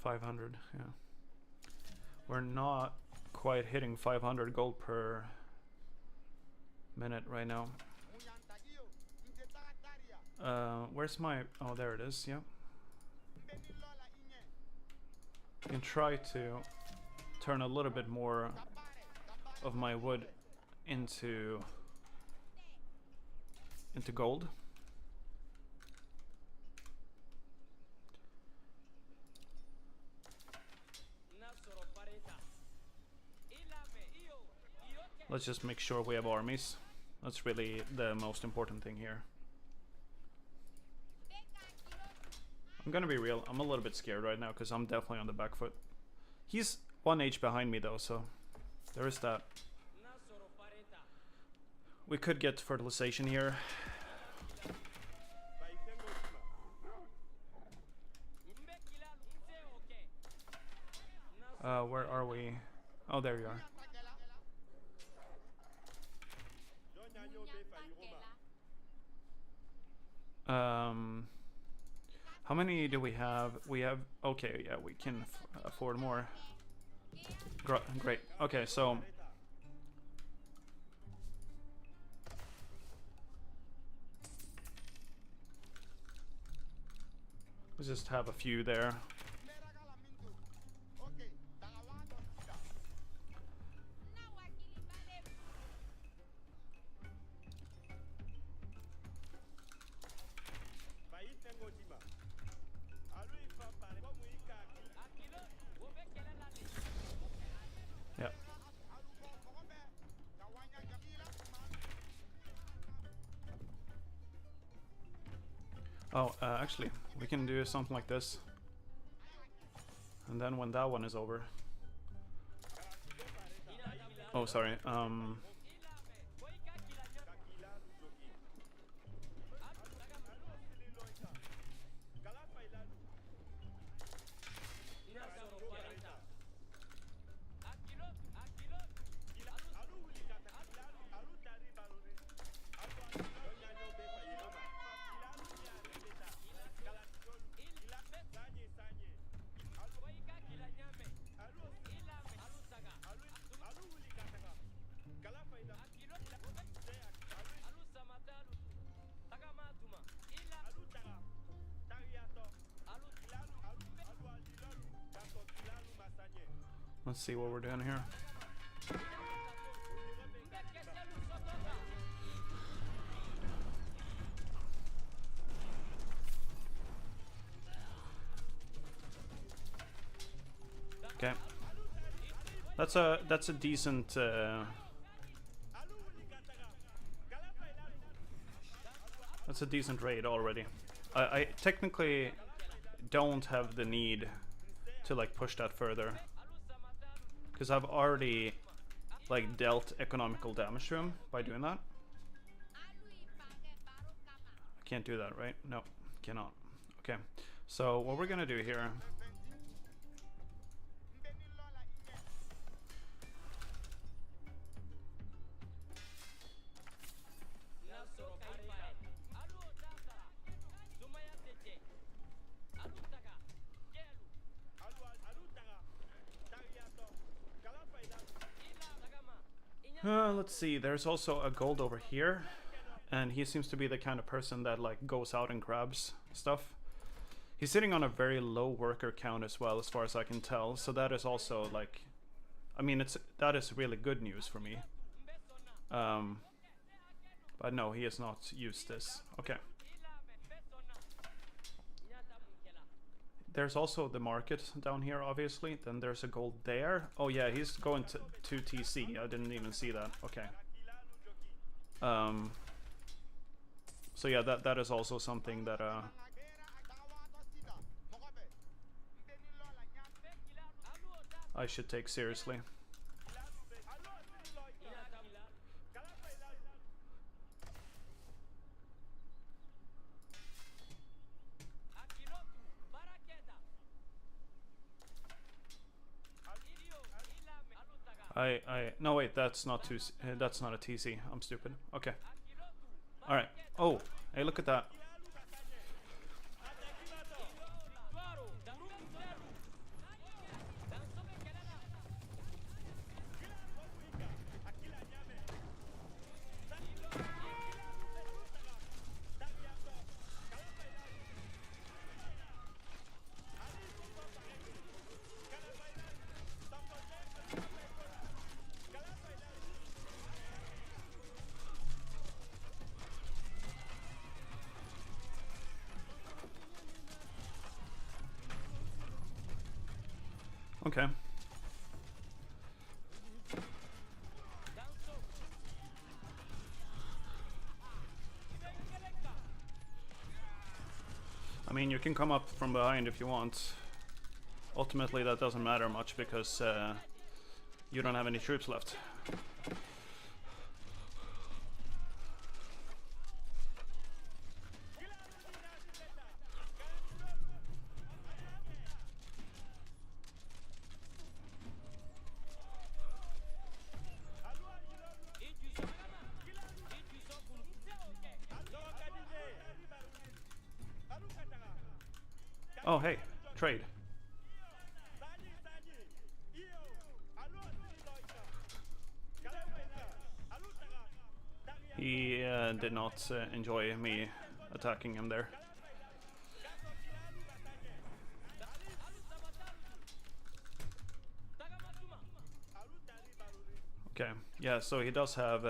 $500, yeah. We're not quite hitting 500 gold per minute right now. Where's my... Oh, there it is, yeah. And try to turn a little bit more of my wood into gold. Let's just make sure we have armies. That's really the most important thing here. I'm gonna be real, I'm a little bit scared right now because I'm definitely on the back foot. He's 1 H behind me though, so there is that. We could get fertilization here. Where are we? Oh, there you are. How many do we have? We have... Okay, yeah, we can afford more. Great. Okay, so... Let's just have a few there. Yeah. Oh, actually, we can do something like this. And then when that one is over... Oh, sorry. Let's see what we're doing here. Okay. That's a decent that's a decent raid already. I technically don't have the need to like push that further, because I've already like dealt economical damage to him by doing that. I can't do that, right? No, cannot. Okay, so what we're gonna do here... let's see, there's also a gold over here, and he seems to be the kind of person that like goes out and grabs stuff. He's sitting on a very low worker count as well, as far as I can tell, so that is also like, I mean, that is really good news for me. But no, he has not used this. Okay. There's also the market down here, obviously. Then there's a gold there. Oh yeah, he's going to TC. I didn't even see that. Okay. So yeah, that is also something that I should take seriously. No wait, that's not that's not a TC. I'm stupid. Okay. All right. Oh, hey, look at that. Okay. I mean, you can come up from behind if you want. Ultimately, that doesn't matter much because you don't have any troops left. Oh, hey, trade. He did not enjoy me attacking him there. Okay, yeah, so he does have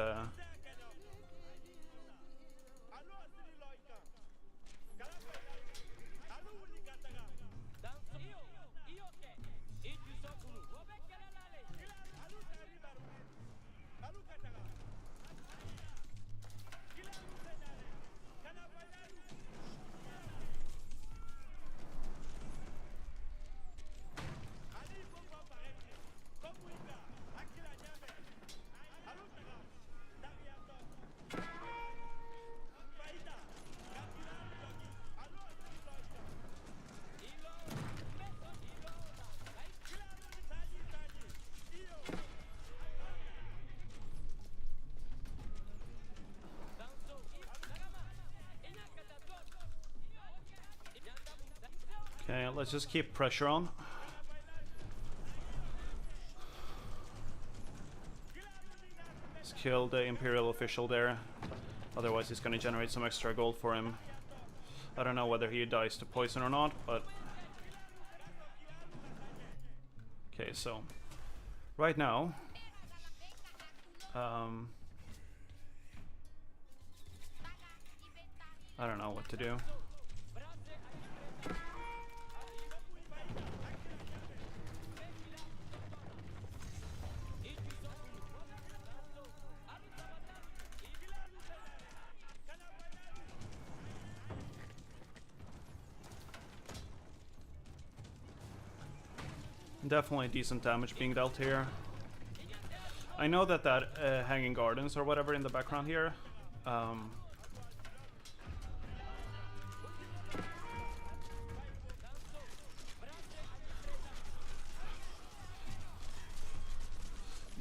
let's just keep pressure on. Let's kill the Imperial official there. Otherwise he's gonna generate some extra gold for him. I don't know whether he dies to poison or not, but... Okay, so... Right now... I don't know what to do. Definitely decent damage being dealt here. I know that Hanging Gardens or whatever in the background here,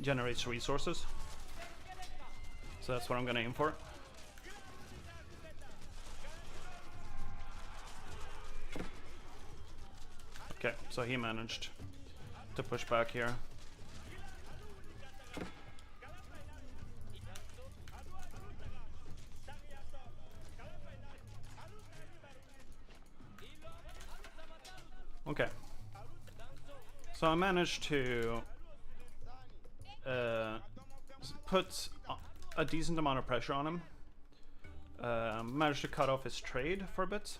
generates resources. So that's what I'm gonna aim for. Okay, so he managed to push back here. Okay. So I managed to put a decent amount of pressure on him. Managed to cut off his trade for a bit.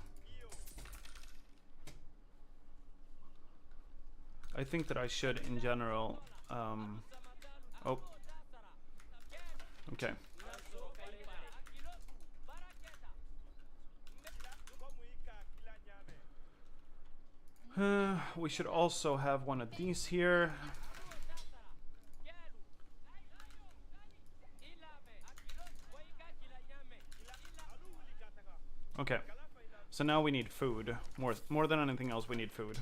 I think that I should, in general, oh. Okay. We should also have one of these here. Okay. So now we need food. More than anything else, we need food.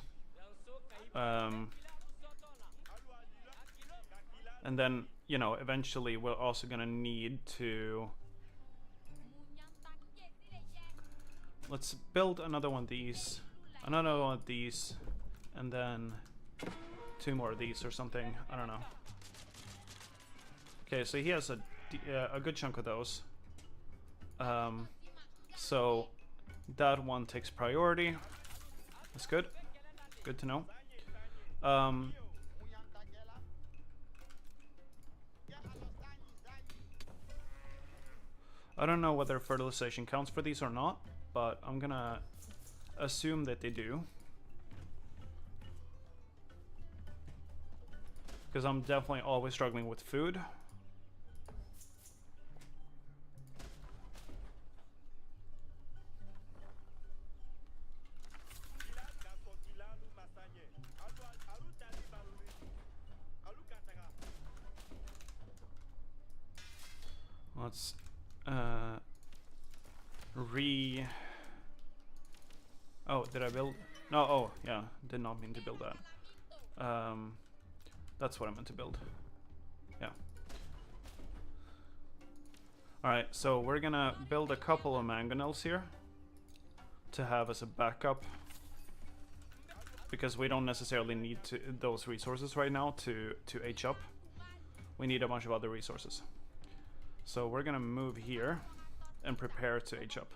And then, you know, eventually we're also gonna need to... Let's build another one of these. Another one of these. And then 2 more of these or something. I don't know. Okay, so he has a good chunk of those. So that one takes priority. That's good. Good to know. I don't know whether fertilization counts for these or not, but I'm gonna assume that they do. Because I'm definitely always struggling with food. Let's Oh, did I build? No, oh, yeah, did not mean to build that. That's what I meant to build. Yeah. Alright, so we're gonna build a couple of mangonels here to have as a backup, because we don't necessarily need those resources right now to age up. We need a bunch of other resources. So we're gonna move here and prepare to age up.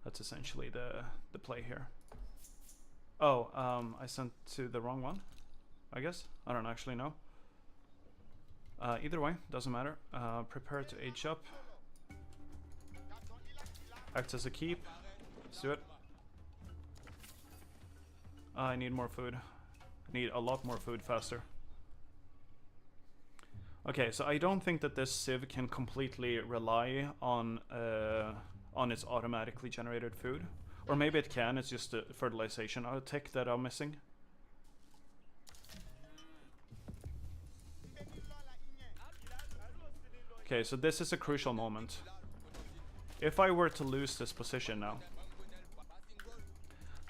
That's essentially the play here. Oh, I sent to the wrong one, I guess. I don't actually know. Either way, doesn't matter. Prepare to age up. Acts as a keep. Let's do it. I need more food. I need a lot more food faster. Okay, so I don't think that this sieve can completely rely on its automatically generated food. Or maybe it can, it's just the fertilization tech that I'm missing. Okay, so this is a crucial moment. If I were to lose this position now,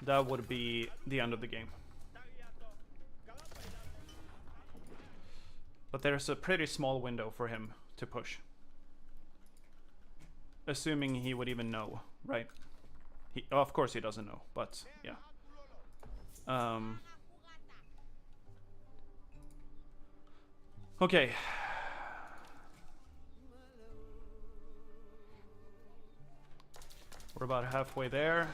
that would be the end of the game. But there's a pretty small window for him to push. Assuming he would even know, right? Of course he doesn't know, but yeah. Um, okay. We're about halfway there.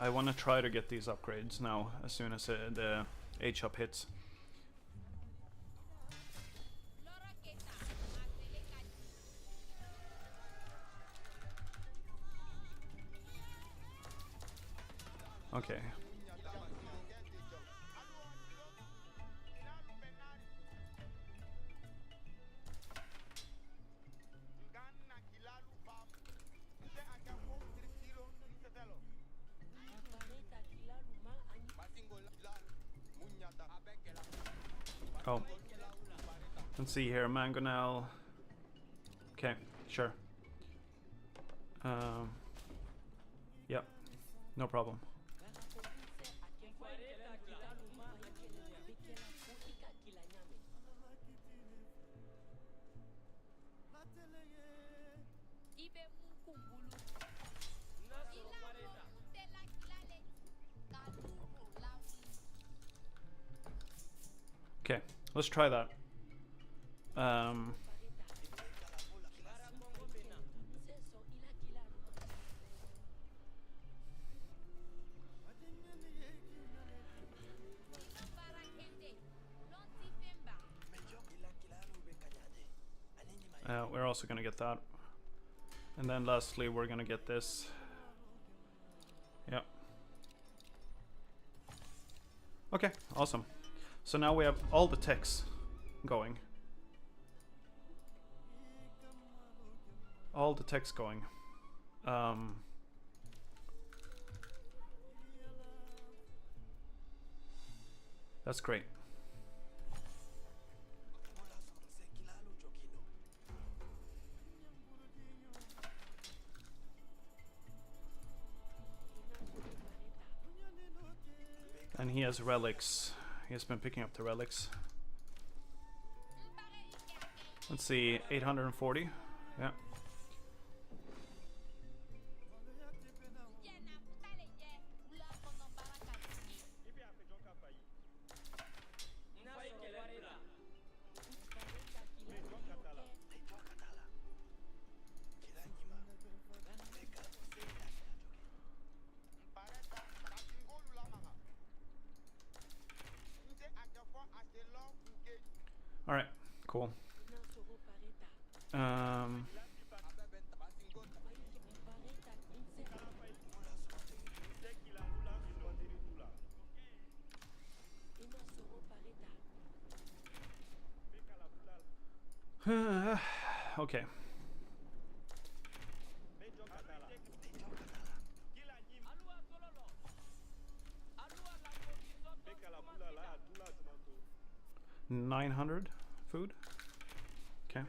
I want to try to get these upgrades now as soon as the H-up hits. Okay. Oh. Let's see here, mangonel. Okay, sure. Yep, no problem. Okay, let's try that. We're also gonna get that. And then lastly, we're gonna get this. Yep. Okay, awesome. So now we have all the techs going. All the techs going. That's great. And he has relics. He has been picking up the relics. Let's see, 840. Yeah. All right, cool. Okay. $900 food. Okay.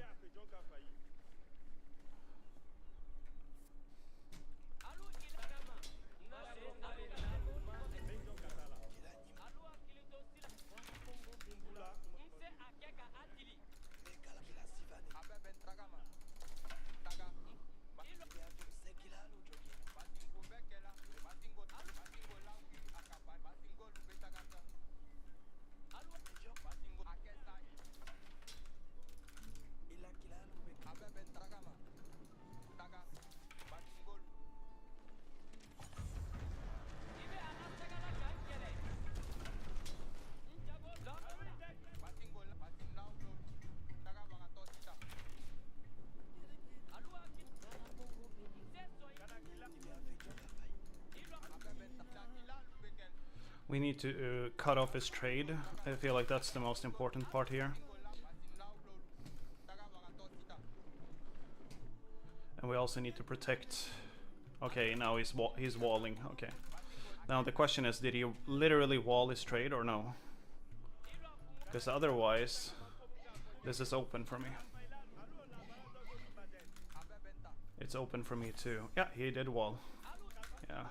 We need to cut off his trade. I feel like that's the most important part here. And we also need to protect... Okay, now he's walling. Okay. Now the question is, did he literally wall his trade or no? Because otherwise, this is open for me. It's open for me too. Yeah, he did wall. Yeah.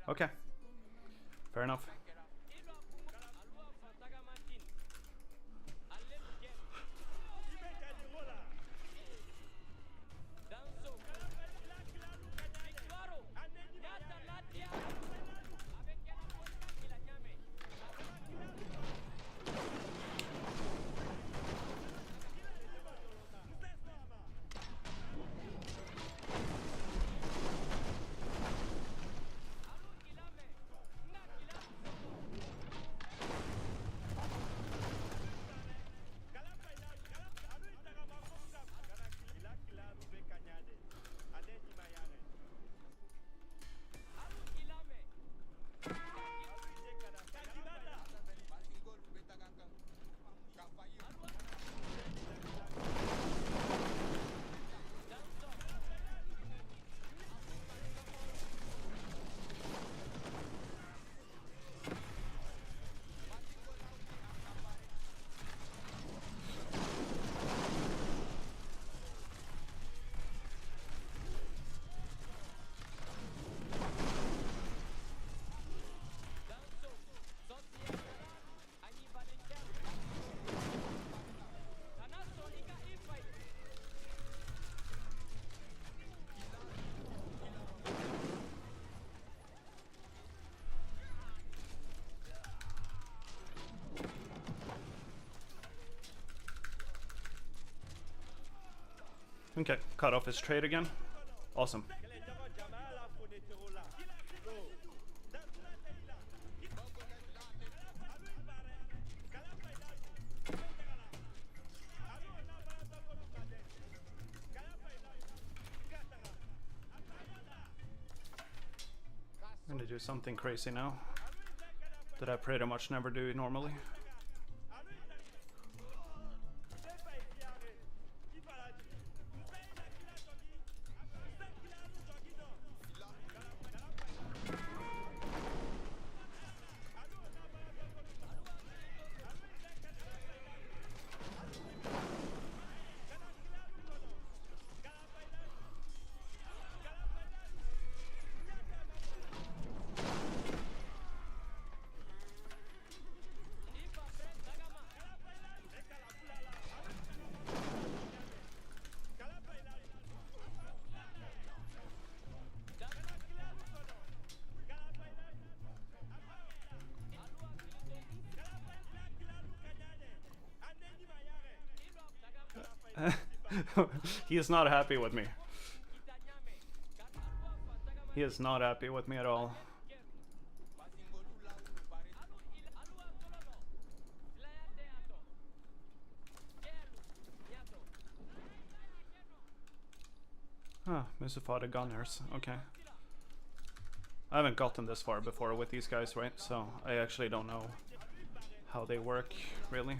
Okay. Fair enough. Okay, cut off his trade again. Awesome. I'm gonna do something crazy now that I pretty much never do normally. He is not happy with me. He is not happy with me at all. Ah, Musafada Gunners, okay. I haven't gotten this far before with these guys, right? So I actually don't know how they work, really.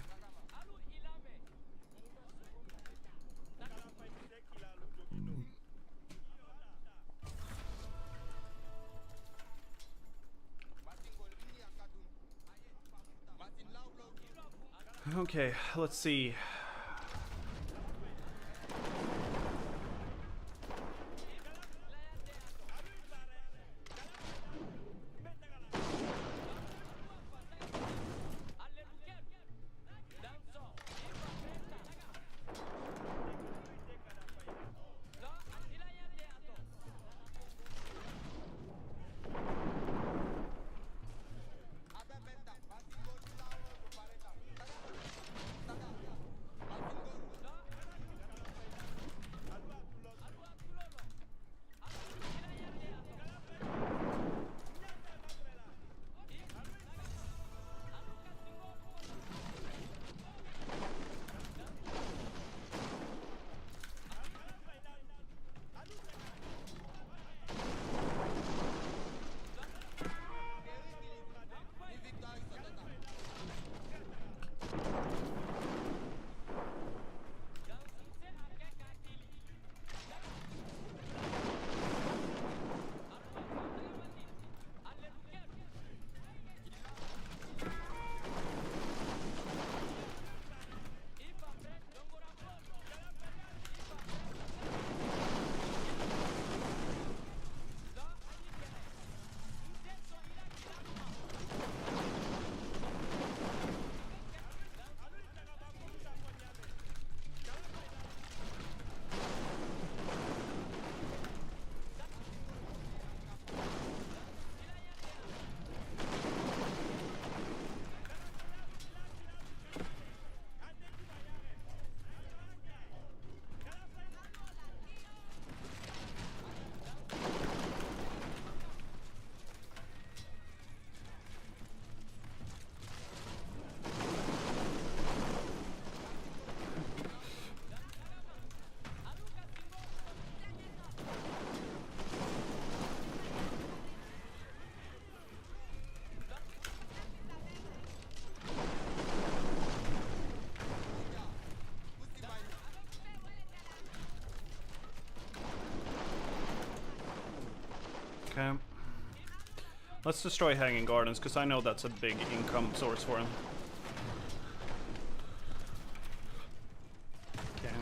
Okay, let's see. Okay. Let's destroy Hanging Gardens, because I know that's a big income source for him. Okay.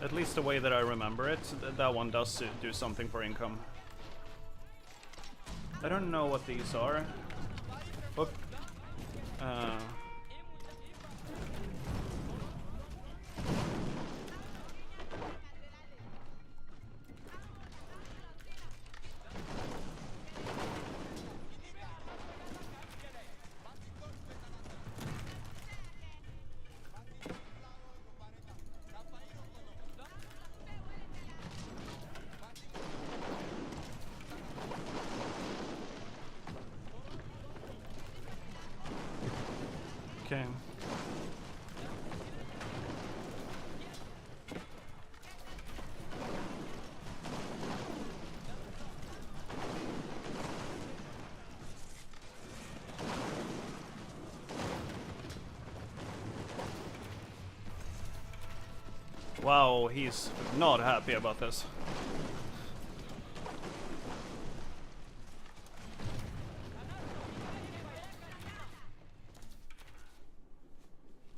At least the way that I remember it, that one does do something for income. I don't know what these are. Oop. Okay. Wow, he's not happy about this.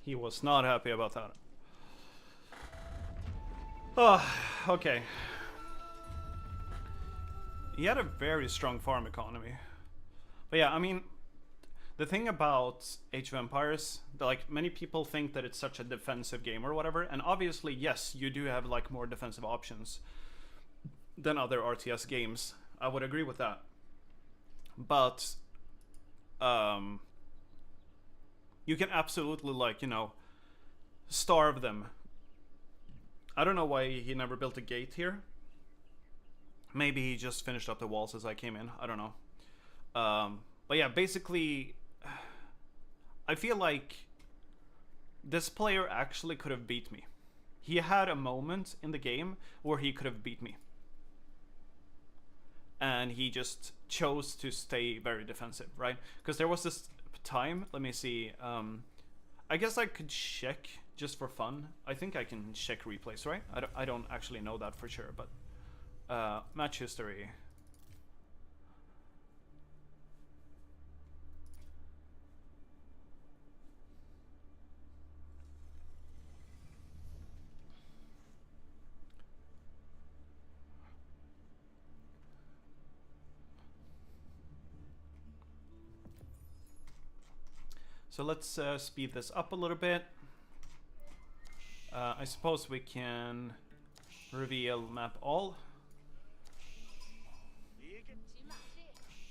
He was not happy about that. Oh, okay. He had a very strong farm economy. But yeah, I mean, the thing about Age of Empires, like, many people think that it's such a defensive game or whatever, and obviously, yes, you do have like more defensive options than other RTS games. I would agree with that. But you can absolutely, like, you know, starve them. I don't know why he never built a gate here. Maybe he just finished up the walls as I came in. I don't know. But yeah, basically, I feel like this player actually could have beat me. He had a moment in the game where he could have beat me. And he just chose to stay very defensive, right? Because there was this time, let me see, I guess I could check just for fun. I think I can check replays, right? I don't actually know that for sure, but match history. So let's speed this up a little bit. I suppose we can reveal map all.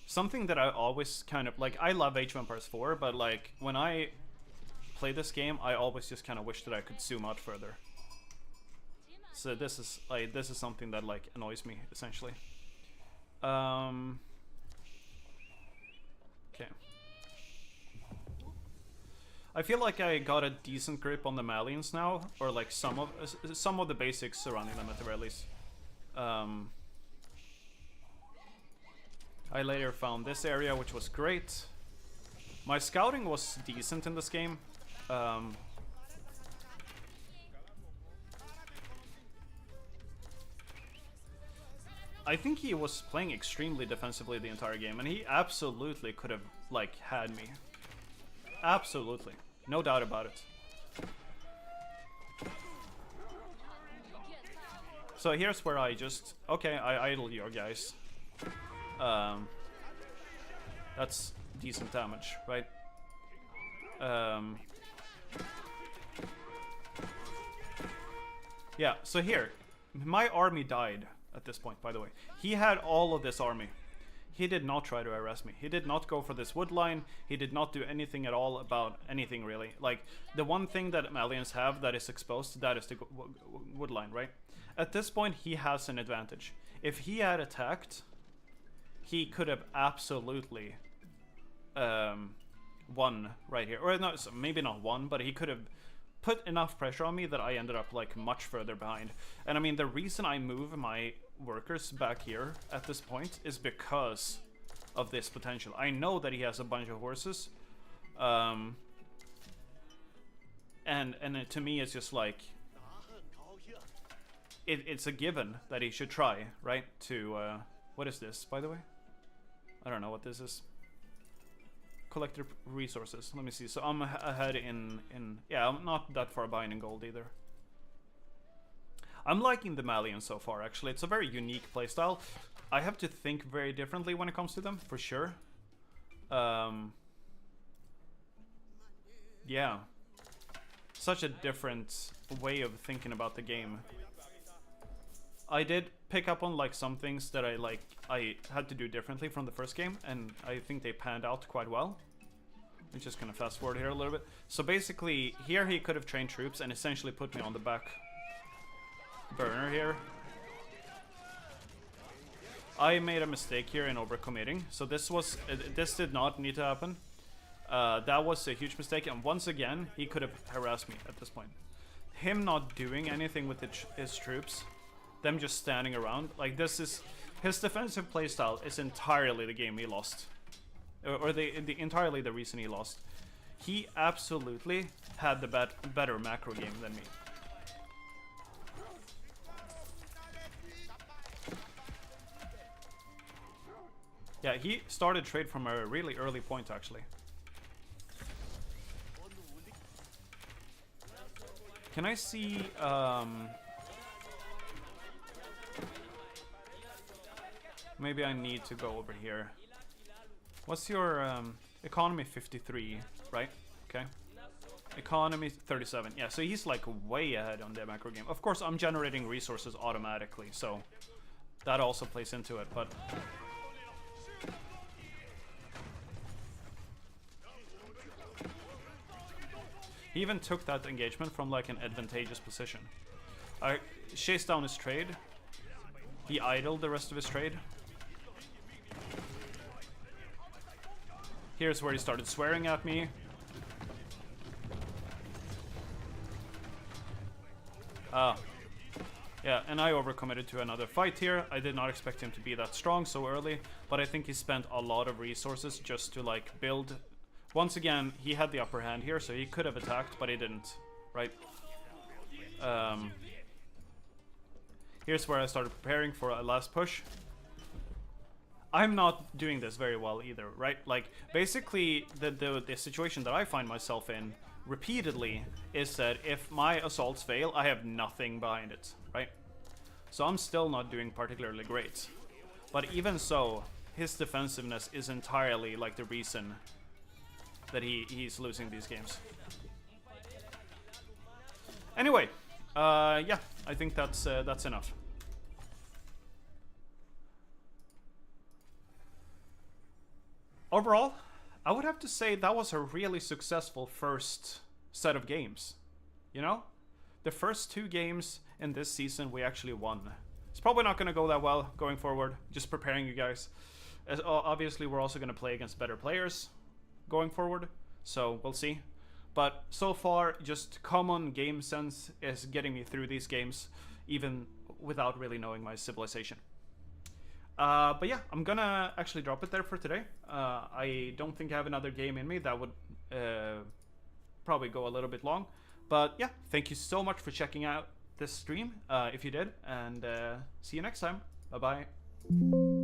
Something that I always kind of like, I love Age of Empires 4, but like when I play this game, I always just kind of wish that I could zoom out further. So this is something that like annoys me essentially. Okay. I feel like I got a decent grip on the Malians now, or like some of the basics surrounding them at the very least. I later found this area, which was great. My scouting was decent in this game. I think he was playing extremely defensively the entire game, and he absolutely could have like had me. Absolutely, no doubt about it. So here's where I just, okay, I idle your guys. That's decent damage, right? Yeah, so here, my army died at this point, by the way. He had all of this army. He did not try to arrest me. He did not go for this wood line. He did not do anything at all about anything, really. Like, the one thing that Malians have that is exposed, that is the wood line, right? At this point, he has an advantage. If he had attacked, he could have absolutely won right here. Or no, maybe not won, but he could have put enough pressure on me that I ended up like much further behind. And I mean, the reason I move my workers back here at this point is because of this potential. I know that he has a bunch of horses, and to me it's just like it's a given that he should try, right? To what is this, by the way? I don't know what this is. Collector resources. Let me see. So I'm ahead in yeah, I'm not that far behind in gold either. I'm liking the Malians so far, actually. It's a very unique playstyle. I have to think very differently when it comes to them, for sure. Yeah. Such a different way of thinking about the game. I did pick up on like some things that I had to do differently from the first game, and I think they panned out quite well. I'm just gonna fast forward here a little bit. So basically, here he could have trained troops and essentially put me on the back burner here. I made a mistake here in overcommitting, so this did not need to happen. That was a huge mistake, and once again, he could have harassed me at this point. Him not doing anything with his troops, them just standing around, like this is... His defensive playstyle is entirely the game he lost. Or entirely the reason he lost. He absolutely had the better macro game than me. Yeah, he started trade from a really early point, actually. Can I see, maybe I need to go over here. What's your, economy 53, right? Okay. Economy 37. Yeah, so he's like way ahead on the macro game. Of course, I'm generating resources automatically, so that also plays into it, but... He even took that engagement from like an advantageous position. I chased down his trade. He idled the rest of his trade. Here's where he started swearing at me. Yeah, and I overcommitted to another fight here. I did not expect him to be that strong so early, but I think he spent a lot of resources just to like build... Once again, he had the upper hand here, so he could have attacked, but he didn't, right? Here's where I started preparing for a last push. I'm not doing this very well either, right? Like, basically, the situation that I find myself in repeatedly is that if my assaults fail, I have nothing behind it, right? So I'm still not doing particularly great. But even so, his defensiveness is entirely, like, the reason that he's losing these games. Anyway, yeah, I think that's enough. Overall, I would have to say that was a really successful first set of games. You know? The first 2 games in this season we actually won. It's probably not going to go that well going forward, just preparing you guys. As obviously, we're also going to play against better players going forward, so we'll see. But so far, just common game sense is getting me through these games, even without really knowing my civilization. But yeah, I'm gonna actually drop it there for today. I don't think I have another game in me that would probably go a little bit long. But yeah, thank you so much for checking out this stream, if you did, and see you next time. Bye-bye.